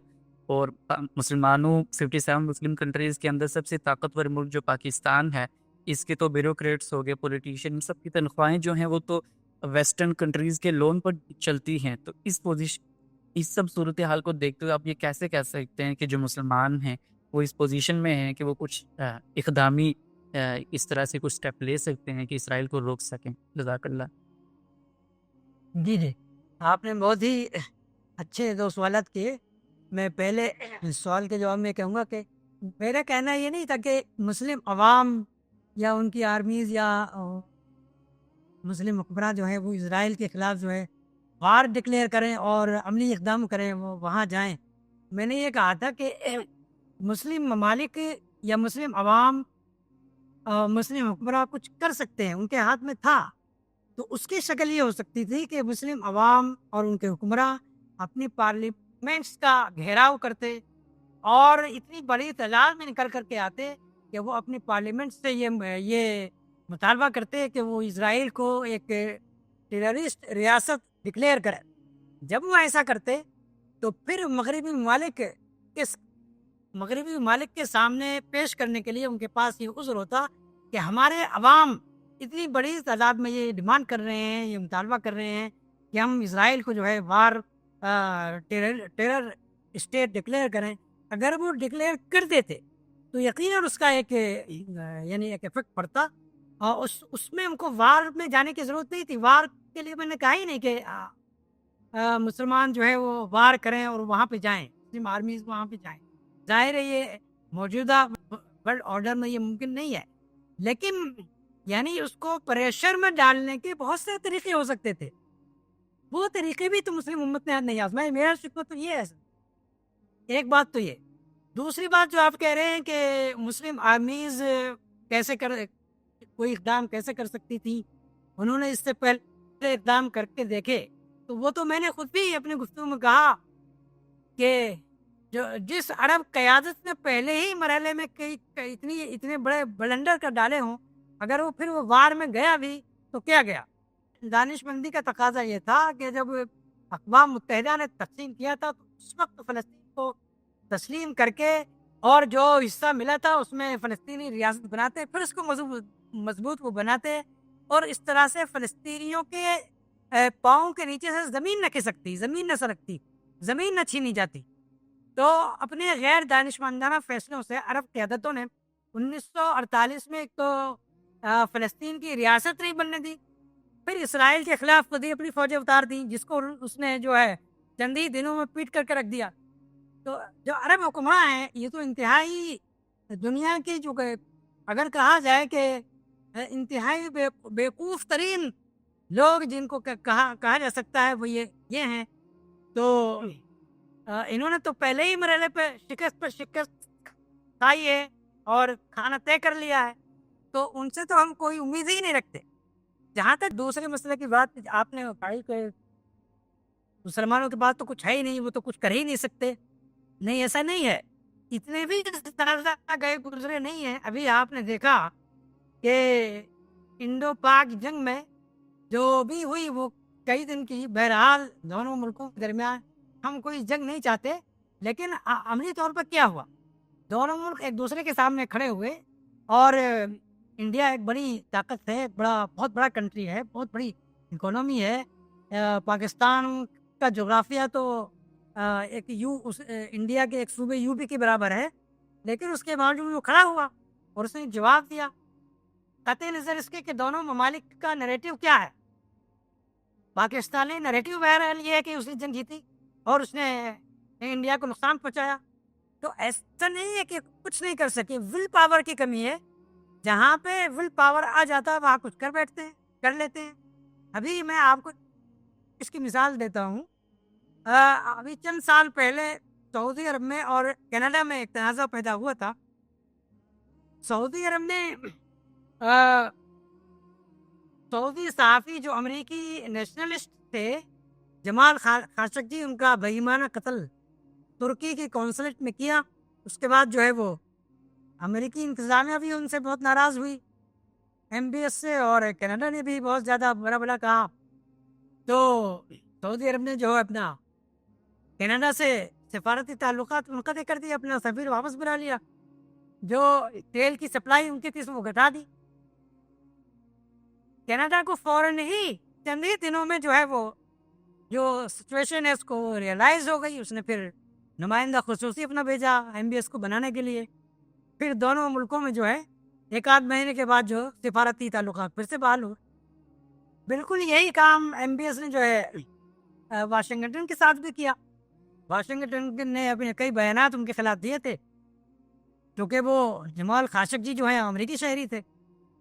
S3: اور مسلمانوں 57 مسلم کنٹریز کے اندر سب سے طاقتور ملک جو پاکستان ہے، اس کے تو بیوروکریٹس ہو گئے، پولیٹیشین، سب کی تنخواہیں جو ہیں وہ تو ویسٹرن کنٹریز کے لون پر چلتی ہیں۔ تو اس سب صورتحال کو دیکھتے ہوئے آپ یہ کیسے کہہ سکتے ہیں کہ جو مسلمان ہیں وہ اس پوزیشن میں ہیں کہ وہ کچھ اقدامی اس طرح سے کچھ اسٹیپ لے سکتے ہیں کہ اسرائیل کو روک سکیں؟ جزاک اللہ۔
S1: جی آپ نے بہت ہی اچھے 2 سوالات کیے۔ میں پہلے سوال کے جواب میں کہوں گا کہ میرا کہنا یہ نہیں تھا کہ مسلم عوام یا ان کی آرمیز یا مسلم حکمراں جو ہیں وہ اسرائیل کے خلاف جو ہے وار ڈکلیئر کریں اور عملی اقدام کریں، وہ وہاں جائیں۔ میں نے یہ کہا تھا کہ مسلم ممالک یا مسلم عوام مسلم حکمراں کچھ کر سکتے ہیں، ان کے ہاتھ میں تھا، تو اس کی شکل یہ ہو سکتی تھی کہ مسلم عوام اور ان کے حکمراں اپنی پارلیمنٹس کا گھیراؤ کرتے اور اتنی بڑی تعداد میں نکل کر کے آتے کہ وہ اپنی پارلیمنٹ سے یہ مطالبہ کرتے کہ وہ اسرائیل کو ایک ٹیررسٹ ریاست ڈکلیئر کرے۔ جب وہ ایسا کرتے تو پھر مغربی ممالک کے سامنے پیش کرنے کے لیے ان کے پاس یہ عذر ہوتا کہ ہمارے عوام اتنی بڑی تعداد میں یہ ڈیمانڈ کر رہے ہیں، یہ مطالبہ کر رہے ہیں کہ ہم اسرائیل کو جو ہے وار ٹیرر اسٹیٹ ڈکلیئر کریں۔ اگر وہ ڈکلیئر کر دیتے تو یقیناً اس کا ایک افیکٹ پڑتا، اور اس میں ہم کو وار میں جانے کی ضرورت نہیں تھی۔ وار کے لیے میں نے کہا ہی نہیں کہ مسلمان جو ہے وہ وار کریں اور وہاں پہ جائیں، مسلم آرمیز وہاں پہ جائیں۔ ظاہر ہے یہ موجودہ ورلڈ آرڈر میں یہ ممکن نہیں ہے، لیکن اس کو پریشر میں ڈالنے کے بہت سے طریقے ہو سکتے تھے، وہ طریقے بھی تو مسلم امت نے نہیں آزمائے۔ میرا شکوہ تو یہ ہے۔ ایک بات تو یہ، دوسری بات جو آپ کہہ رہے ہیں کہ مسلم آرمیز کوئی اقدام کیسے کر سکتی تھی، انہوں نے اس سے پہلے اقدام کر کے دیکھے، تو وہ تو میں نے خود بھی اپنی گفتگو میں کہا کہ جو جس عرب قیادت نے پہلے ہی مرحلے میں اتنے بڑے بلنڈر کر ڈالے ہوں، اگر وہ پھر وہ وار میں گیا بھی تو کیا گیا؟ دانش مندی کا تقاضا یہ تھا کہ جب اقوام متحدہ نے تقسیم کیا تھا تو اس وقت فلسطین کو تسلیم کر کے اور جو حصہ ملا تھا اس میں فلسطینی ریاست بناتے، پھر اس کو مضبوط وہ بناتے، اور اس طرح سے فلسطینیوں کے پاؤں کے نیچے سے زمین نہ کھسکتی، زمین نہ سرکتی، زمین نہ چھینی جاتی۔ تو اپنے غیر دانشمندانہ فیصلوں سے عرب قیادتوں نے 1948 میں ایک تو فلسطین کی ریاست نہیں بننے دی، پھر اسرائیل کے خلاف خود ہی اپنی فوجیں اتار دیں، جس کو اس نے جو ہے چند ہی دنوں میں پیٹ کر کے رکھ دیا۔ تو جو عرب حکمراں ہیں یہ تو انتہائی دنیا کی جو کہ اگر کہا جائے کہ انتہائی بیوقوف ترین لوگ جن کو کہا جا سکتا ہے وہ یہ ہیں۔ تو انہوں نے تو پہلے ہی مرحلے پہ شکست کھائی ہے اور کھانا طے کر لیا ہے، تو ان سے تو ہم کوئی امید ہی نہیں رکھتے۔ جہاں تک دوسرے مسئلے کی بات آپ نے اٹھائی کہ مسلمانوں کے پاس تو کچھ ہے ہی نہیں، وہ تو کچھ کر ہی نہیں سکتے، نہیں ایسا نہیں ہے، اتنے بھی گئے گزرے نہیں ہیں۔ ابھی آپ نے دیکھا کہ انڈو پاک جنگ میں جو بھی ہوئی وہ کئی دن کی، بہرحال دونوں ملکوں کے درمیان ہم کوئی جنگ نہیں چاہتے، لیکن عملی طور پر کیا ہوا، دونوں ملک ایک دوسرے کے سامنے کھڑے ہوئے، اور انڈیا ایک بڑی طاقت ہے، بہت بڑا کنٹری ہے، بہت بڑی اکانومی ہے، پاکستان کا جغرافیہ تو انڈیا کے ایک صوبے یو پی کے برابر ہے، لیکن اس کے باوجود وہ کھڑا ہوا اور اس نے جواب دیا، قطع نظر اس کے کہ دونوں ممالک کا نریٹو کیا ہے۔ پاکستانی نریٹو بہرحال یہ ہے کہ اس نے جنگ جیتی اور اس نے انڈیا کو نقصان پہنچایا، تو ایسا نہیں ہے کہ کچھ نہیں کر سکے، ول پاور کی کمی ہے، جہاں پہ ول پاور آ جاتا ہے وہاں کچھ کر بیٹھتے ہیں، کر لیتے ہیں۔ ابھی میں آپ کو اس کی مثال دیتا ہوں، ابھی چند سال پہلے سعودی عرب میں اور کینیڈا میں ایک تنازع پیدا ہوا تھا۔ سعودی عرب نے سعودی صحافی جو امریکی نیشنلسٹ تھے جمال خاشقجی، ان کا بے ایمانہ قتل ترکی کی کونسلیٹ میں کیا۔ اس کے بعد جو ہے وہ امریکی انتظامیہ بھی ان سے بہت ناراض ہوئی، ایم بی ایس سے، اور کینیڈا نے بھی بہت زیادہ برا بلا کہا۔ تو سعودی عرب نے جو ہے اپنا کینیڈا سے سفارتی تعلقات منقطع کر دیے، اپنا سفیر واپس بلا لیا، جو تیل کی سپلائی ان کی تھی وہ گھٹا دی۔ کینیڈا کو فوراً ہی چند ہی دنوں میں جو ہے وہ جو سچویشن ہے اس کو ریئلائز ہو گئی، اس نے پھر نمائندہ خصوصی اپنا بھیجا ایم بی ایس کو بنانے کے لیے، پھر دونوں ملکوں میں جو ہے ایک آدھ مہینے کے بعد جو سفارتی تعلقات پھر سے بحال ہوئے۔ بالکل یہی کام ایم بی ایس نے جو ہے واشنگٹن کے ساتھ بھی کیا۔ واشنگٹن نے اپنے کئی بیانات ان کے خلاف دیے تھے، کیونکہ وہ جمال خاشقجی جو ہیں امریکی شہری تھے،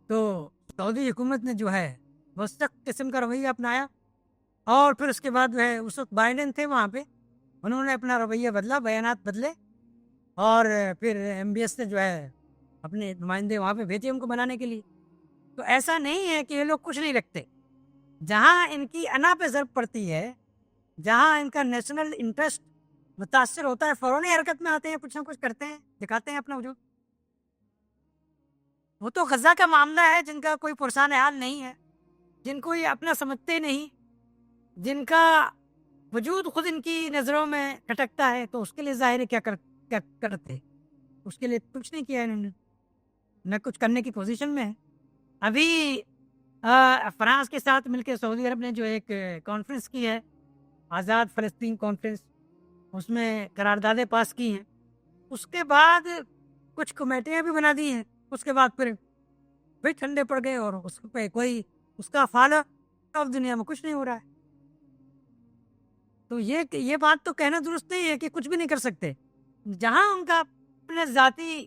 S1: تو سعودی حکومت نے جو ہے وہ سخت قسم کا رویہ اپنایا، اور پھر اس کے بعد جو ہے اس وقت بائیڈن تھے وہاں پہ، انہوں نے اپنا رویہ بدلا، بیانات بدلے، اور پھر ایم بی ایس نے جو ہے اپنے نمائندے وہاں پہ بھیجے ان کو بنانے کے لیے۔ تو ایسا نہیں ہے کہ یہ لوگ کچھ نہیں رکھتے، جہاں ان کی انا پہ ضرب پڑتی ہے، جہاں ان کا نیشنل انٹرسٹ متاثر ہوتا ہے، فوراً حرکت میں آتے ہیں، کچھ نہ کچھ کرتے ہیں، دکھاتے ہیں اپنا وجود۔ وہ تو غزہ کا معاملہ ہے، جن کا کوئی پرسان حال نہیں ہے، جن کو یہ اپنا سمجھتے نہیں، جن کا وجود خود ان کی نظروں میں کھٹکتا ہے، تو اس کے لیے ظاہر ہے کیا کرتے، اس کے لیے کچھ نہیں کیا انہوں نے، نہ کچھ کرنے کی پوزیشن میں ہے۔ ابھی فرانس کے ساتھ مل کے سعودی عرب نے جو ایک کانفرنس کی ہے، آزاد فلسطین کانفرنس، اس میں قراردادیں پاس کی ہیں، اس کے بعد کچھ کمیٹیاں بھی بنا دی ہیں، اس کے بعد پھر ٹھنڈے پڑ گئے، اور اس پہ کوئی اس کا فالو اپ دنیا میں کچھ نہیں ہو رہا ہے۔ تو یہ بات تو کہنا درست نہیں ہے کہ کچھ بھی نہیں کر سکتے، جہاں ان کا اپنے ذاتی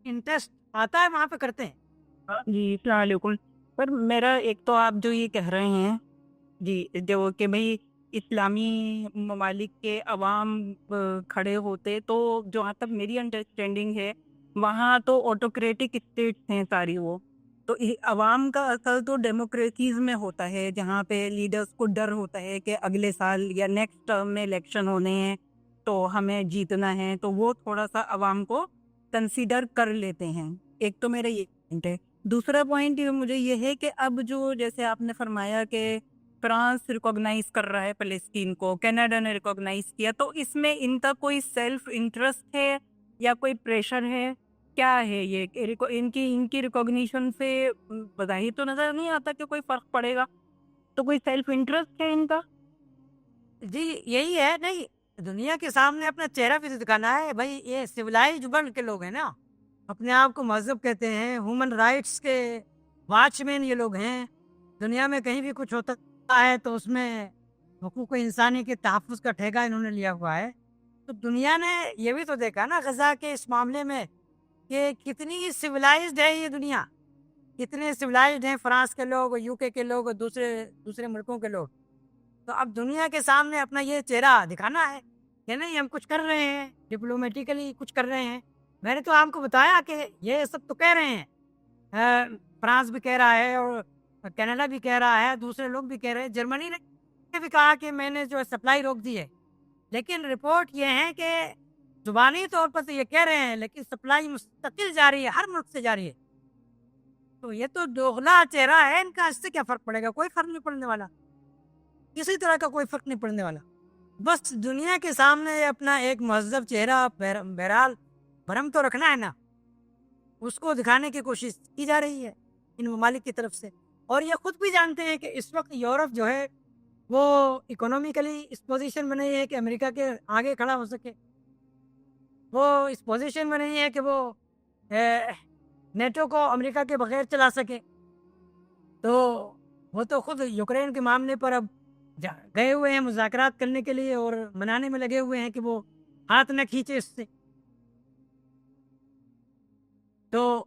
S1: انٹرسٹ آتا ہے وہاں پہ کرتے ہیں۔
S4: جی السلام علیکم۔ پر میرا ایک تو آپ جو یہ کہہ رہے ہیں جی جو کہ بھئی اسلامی ممالک کے عوام کھڑے ہوتے، تو جہاں تک میری انڈرسٹینڈنگ ہے وہاں تو آٹوکریٹک اسٹیٹس ہیں ساری، وہ تو عوام کا اثر تو ڈیموکریسیز میں ہوتا ہے، جہاں پہ لیڈرز کو ڈر ہوتا ہے کہ اگلے سال یا نیکسٹ ٹرم میں الیکشن ہونے ہیں، تو ہمیں جیتنا ہے، تو وہ تھوڑا سا عوام کو کنسیڈر کر لیتے ہیں. ایک تو میرا یہ پوائنٹ ہے. دوسرا پوائنٹ مجھے یہ ہے کہ اب جو جیسے آپ نے فرمایا کہ فرانس ریکوگنائز کر رہا ہے فلسطین کو، کینیڈا نے ریکوگنائز کیا، تو اس میں ان کا کوئی سیلف انٹرسٹ ہے یا کوئی پریشر ہے؟ کیا ہے یہ کہ ان کی ریکوگنیشن سے بظاہر تو نظر نہیں آتا کہ کوئی فرق پڑے گا، تو کوئی سیلف انٹرسٹ ہے ان کا؟
S1: جی یہی ہے. نہیں، دنیا کے سامنے اپنا چہرہ بھی تو دکھانا ہے بھائی. یہ سویلائزڈ ورلڈ کے لوگ ہیں نا، اپنے آپ کو مہذب کہتے ہیں، ہیومن رائٹس کے واچ مین یہ لوگ ہیں. دنیا میں کہیں بھی کچھ ہوتا ہے تو اس میں حقوق انسانی کے تحفظ کا ٹھیکہ انہوں نے لیا ہوا ہے. تو دنیا نے یہ بھی تو دیکھا نا غزہ کے اس معاملے میں کہ کتنی سویلائزڈ ہے یہ دنیا، کتنے سویلائزڈ ہیں فرانس کے لوگ، یو کے لوگ اور دوسرے ملکوں کے لوگ. تو اب دنیا کے سامنے اپنا یہ چہرہ دکھانا ہے کہ نہیں ہم کچھ کر رہے ہیں، ڈپلومیٹیکلی کچھ کر رہے ہیں. میں نے تو آپ کو بتایا کہ یہ سب تو کہہ رہے ہیں، فرانس بھی کہہ رہا ہے اور کینیڈا بھی کہہ رہا ہے، دوسرے لوگ بھی کہہ رہے ہیں. جرمنی نے بھی کہا کہ میں نے جو سپلائی روک دی ہے، لیکن رپورٹ یہ ہے کہ زبانی طور پر تو یہ کہہ رہے ہیں لیکن سپلائی مستقل جاری ہے، ہر ملک سے جاری ہے. تو یہ تو دوغلا چہرہ ہے ان کا. اس سے کیا فرق پڑے گا؟ کوئی فرق نہیں پڑنے والا، کسی طرح کا کوئی فرق نہیں پڑنے والا. بس دنیا کے سامنے اپنا ایک مہذب چہرہ بہرحال بھرم تو رکھنا ہے نا، اس کو دکھانے کی کوشش کی جا رہی ہے ان ممالک کی طرف سے. اور یہ خود بھی جانتے ہیں کہ اس وقت یورپ جو ہے وہ اکنومیکلی اس پوزیشن میں نہیں ہے کہ امریکہ کے آگے کھڑا ہو سکے. وہ اس پوزیشن میں نہیں ہے کہ وہ نیٹو کو امریکہ کے بغیر چلا سکے. تو وہ تو خود یوکرین کے معاملے پر اب گئے ہوئے ہیں مذاکرات کرنے کے لیے اور منانے میں لگے ہوئے ہیں کہ وہ ہاتھ نہ کھینچے اس سے. تو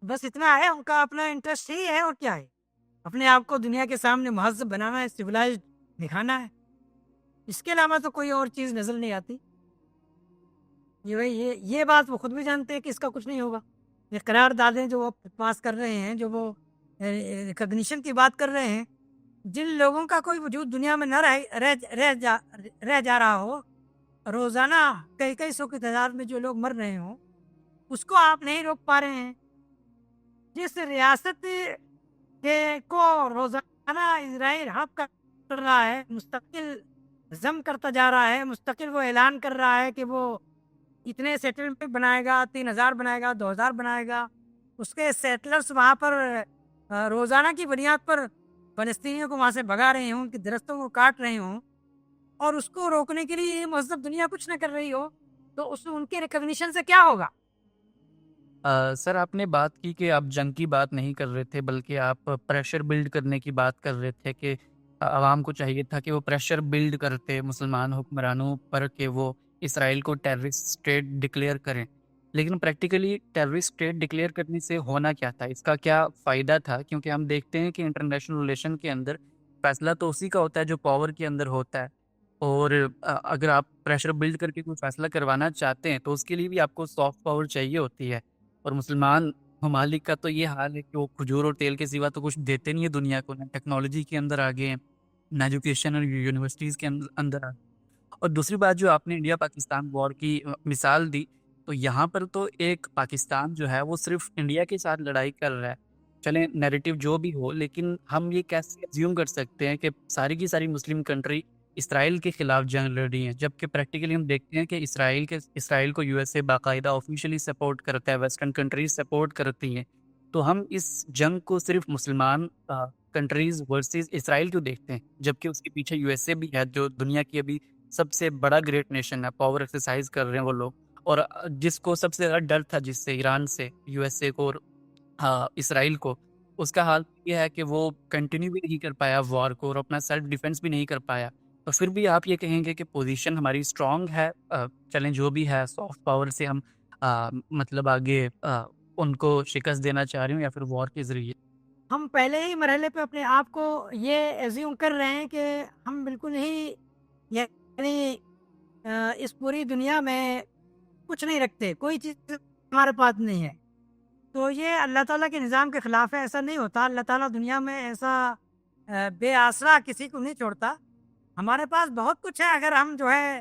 S1: بس اتنا ہے، ان کا اپنا انٹرسٹ ہی ہے. اور کیا ہے؟ اپنے آپ کو دنیا کے سامنے مہذب بنانا ہے، سویلائزڈ دکھانا ہے. اس کے علاوہ تو کوئی اور چیز نظر نہیں آتی. یہ بات وہ خود بھی جانتے ہیں کہ اس کا کچھ نہیں ہوگا. یہ قراردادیں جو وہ پاس کر رہے ہیں، جو وہ ریکگنیشن کی بات کر رہے ہیں، جن لوگوں کا کوئی وجود دنیا میں نہ رہ جا رہا ہو، روزانہ کئی سو کی تعداد میں جو لوگ مر رہے ہوں، اس کو آپ نہیں روک پا رہے ہیں. جس ریاست کو روزانہ اسرائیل حرب کر رہا ہے، مستقل ضم کرتا جا رہا ہے، مستقل وہ اعلان کر رہا ہے کہ وہ اتنے سیٹلمنٹ بنائے گا، 3000 بنائے گا، 2000 بنائے گا. اس کے سیٹلرز وہاں پر روزانہ کی بنیاد پر فلسطینیوں کو وہاں سے بھگا رہے ہوں، ان کے درختوں کو کاٹ رہے ہوں، اور اس کو روکنے کے لیے مہذب دنیا کچھ نہ کر رہی ہو، تو ان کے ریکگنیشن سے کیا ہوگا؟
S3: سر آپ نے بات کی کہ آپ جنگ کی بات نہیں کر رہے تھے، بلکہ آپ پریشر بلڈ کرنے کی بات کر رہے تھے کہ عوام کو چاہیے تھا کہ وہ پریشر بلڈ کرتے مسلمان حکمرانوں پر کہ وہ اسرائیل کو ٹیررسٹ اسٹیٹ ڈکلیئر کریں. لیکن پریکٹیکلی ٹیررسٹ اسٹیٹ ڈکلیئر کرنے سے ہونا کیا تھا؟ اس کا کیا فائدہ تھا؟ کیونکہ ہم دیکھتے ہیں کہ انٹرنیشنل ریلیشن کے اندر فیصلہ تو اسی کا ہوتا ہے جو پاور کے اندر ہوتا ہے. اور اگر آپ پریشر بلڈ کر کے کوئی فیصلہ کروانا چاہتے ہیں تو اس کے لیے بھی آپ کو سافٹ پاور چاہیے ہوتی ہے. اور مسلمان ممالک کا تو یہ حال ہے کہ وہ کھجور اور تیل کے سوا تو کچھ دیتے نہیں ہے دنیا کو. نہ ٹیکنالوجی کے اندر آگے ہیں، نہ ایجوکیشن اور یونیورسٹیز کے اندر آگے. اور دوسری بات جو آپ نے انڈیا پاکستان وار کی مثال دی، تو یہاں پر تو ایک پاکستان جو ہے وہ صرف انڈیا کے ساتھ لڑائی کر رہا ہے. چلیں نیریٹو جو بھی ہو، لیکن ہم یہ کیسے ایزیوم کر سکتے ہیں کہ ساری کی ساری مسلم کنٹری اسرائیل کے خلاف جنگ لڑ رہی ہیں، جبکہ پریکٹیکلی ہم دیکھتے ہیں کہ اسرائیل کو USA باقاعدہ آفیشلی سپورٹ کرتا ہے، ویسٹرن کنٹریز سپورٹ کرتی ہیں. تو ہم اس جنگ کو صرف مسلمان کنٹریز ورسز اسرائیل کیوں دیکھتے ہیں، جبکہ اس کے پیچھے USA بھی ہے جو دنیا کی ابھی سب سے بڑا گریٹ نیشن ہے. پاور ایکسرسائز کر رہے ہیں وہ لوگ، اور جس کو سب سے زیادہ ڈر تھا جس سے ایران سے USA کو اور اسرائیل کو، اس کا حال یہ ہے کہ وہ کنٹینیو بھی نہیں کر پایا وار کو، اور اپنا سیلف ڈیفenس بھی نہیں کر پایا. تو پھر بھی آپ یہ کہیں گے کہ پوزیشن ہماری اسٹرانگ ہے. چلیں جو بھی ہے سافٹ پاور سے ہم مطلب آگے ان کو شکست دینا چاہ رہے ہوں، یا پھر وار کے ذریعے؟
S1: ہم پہلے ہی مرحلے پہ اپنے آپ کو یہ ایزیوم کر رہے ہیں کہ ہم بالکل ہی یعنی اس پوری دنیا میں کچھ نہیں رکھتے، کوئی چیز ہمارے پاس نہیں ہے. تو یہ اللہ تعالیٰ کے نظام کے خلاف ہے. ایسا نہیں ہوتا. اللہ تعالیٰ دنیا میں ایسا بے آسرا کسی کو نہیں چھوڑتا. ہمارے پاس بہت کچھ ہے. اگر ہم جو ہے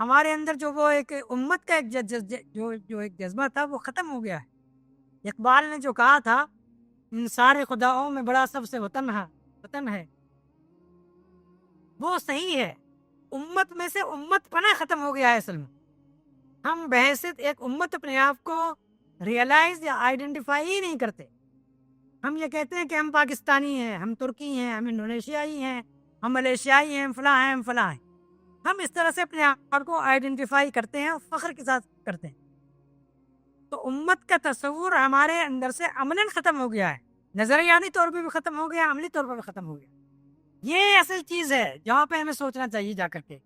S1: ہمارے اندر جو وہ ایک امت کا ایک جو ایک جذبہ تھا وہ ختم ہو گیا ہے۔ اقبال نے جو کہا تھا ان سارے خداؤں میں بڑا سب سے وطن ہے، وہ صحیح ہے۔ امت میں سے امت پناہ ختم ہو گیا ہے اصل میں۔ ہم بحیثیت ایک امت اپنے آپ کو ریئلائز یا آئیڈینٹیفائی ہی نہیں کرتے۔ ہم یہ کہتے ہیں کہ ہم پاکستانی ہیں، ہم ترکی ہیں، ہم انڈونیشیائی ہیں، ہم ملیشیائی ہیں، ہم فلاں ہیں، ہم فلاں ہیں۔ ہم اس طرح سے اپنے آپ کو آئیڈینٹیفائی کرتے ہیں اور فخر کے ساتھ کرتے ہیں۔ تو امت کا تصور ہمارے اندر سے عملاً ختم ہو گیا ہے، نظریاتی طور پہ بھی ختم ہو گیا، عملی طور پر بھی ختم ہو گیا۔ یہ اصل چیز ہے جہاں پہ ہمیں سوچنا چاہیے جا کر کے۔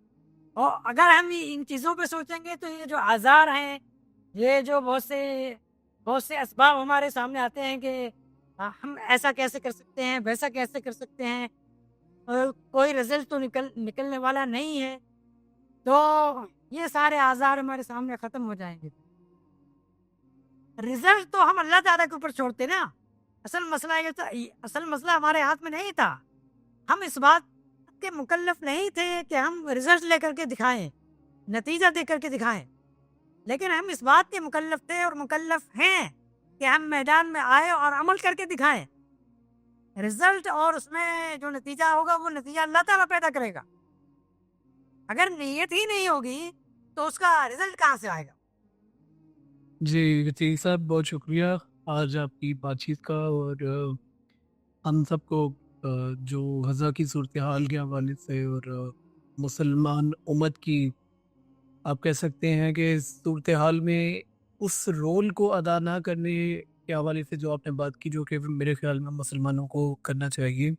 S1: اور اگر ہم ان چیزوں پہ سوچیں گے تو یہ جو آزار ہیں، یہ جو بہت سے اسباب ہمارے سامنے آتے ہیں کہ ہم ایسا کیسے کر سکتے ہیں، ویسا کیسے کر سکتے ہیں، اور کوئی رزلٹ تو نکلنے والا نہیں ہے، تو یہ سارے آزار ہمارے سامنے ختم ہو جائیں گے۔ رزلٹ تو ہم اللہ تعالیٰ کے اوپر چھوڑتے نا۔ اصل مسئلہ یہ تھا، اصل مسئلہ ہمارے ہاتھ میں نہیں تھا۔ ہم اس بات کے مکلف نہیں تھے کہ ہم رزلٹ لے کر کے دکھائیں، نتیجہ دے کر کے دکھائیں، لیکن ہم اس بات کے مکلف تھے اور مکلف ہیں کہ ہم میدان میں آئے اور عمل کر کے دکھائیں۔ رزلٹ اور اس میں جو نتیجہ ہوگا وہ نتیجہ اللہ تعالیٰ پیدا کرے گا۔ اگر نیت ہی نہیں ہوگی تو اس کا رزلٹ کہاں سے آئے گا؟
S2: جی وطیق صاحب بہت شکریہ آج آپ کی بات چیت کا، اور ہم سب کو جو غزہ کی صورتحال کے حوالے سے اور مسلمان امت کی آپ کہہ سکتے ہیں کہ صورتحال میں اس رول کو ادا نہ کرنے کے حوالے سے جو آپ نے بات کی، جو کہ میرے خیال میں مسلمانوں کو کرنا چاہیے،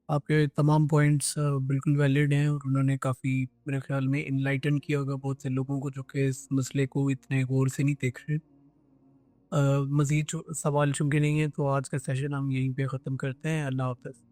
S2: آپ کے تمام پوائنٹس بالکل ویلڈ ہیں، اور انہوں نے کافی میرے خیال میں انلائٹن کیا ہوگا بہت سے لوگوں کو جو کہ اس مسئلے کو اتنے غور سے نہیں دیکھ رہے۔ مزید سوال چونکہ نہیں ہے تو آج کا سیشن ہم یہیں پہ ختم کرتے ہیں۔ اللہ حافظ۔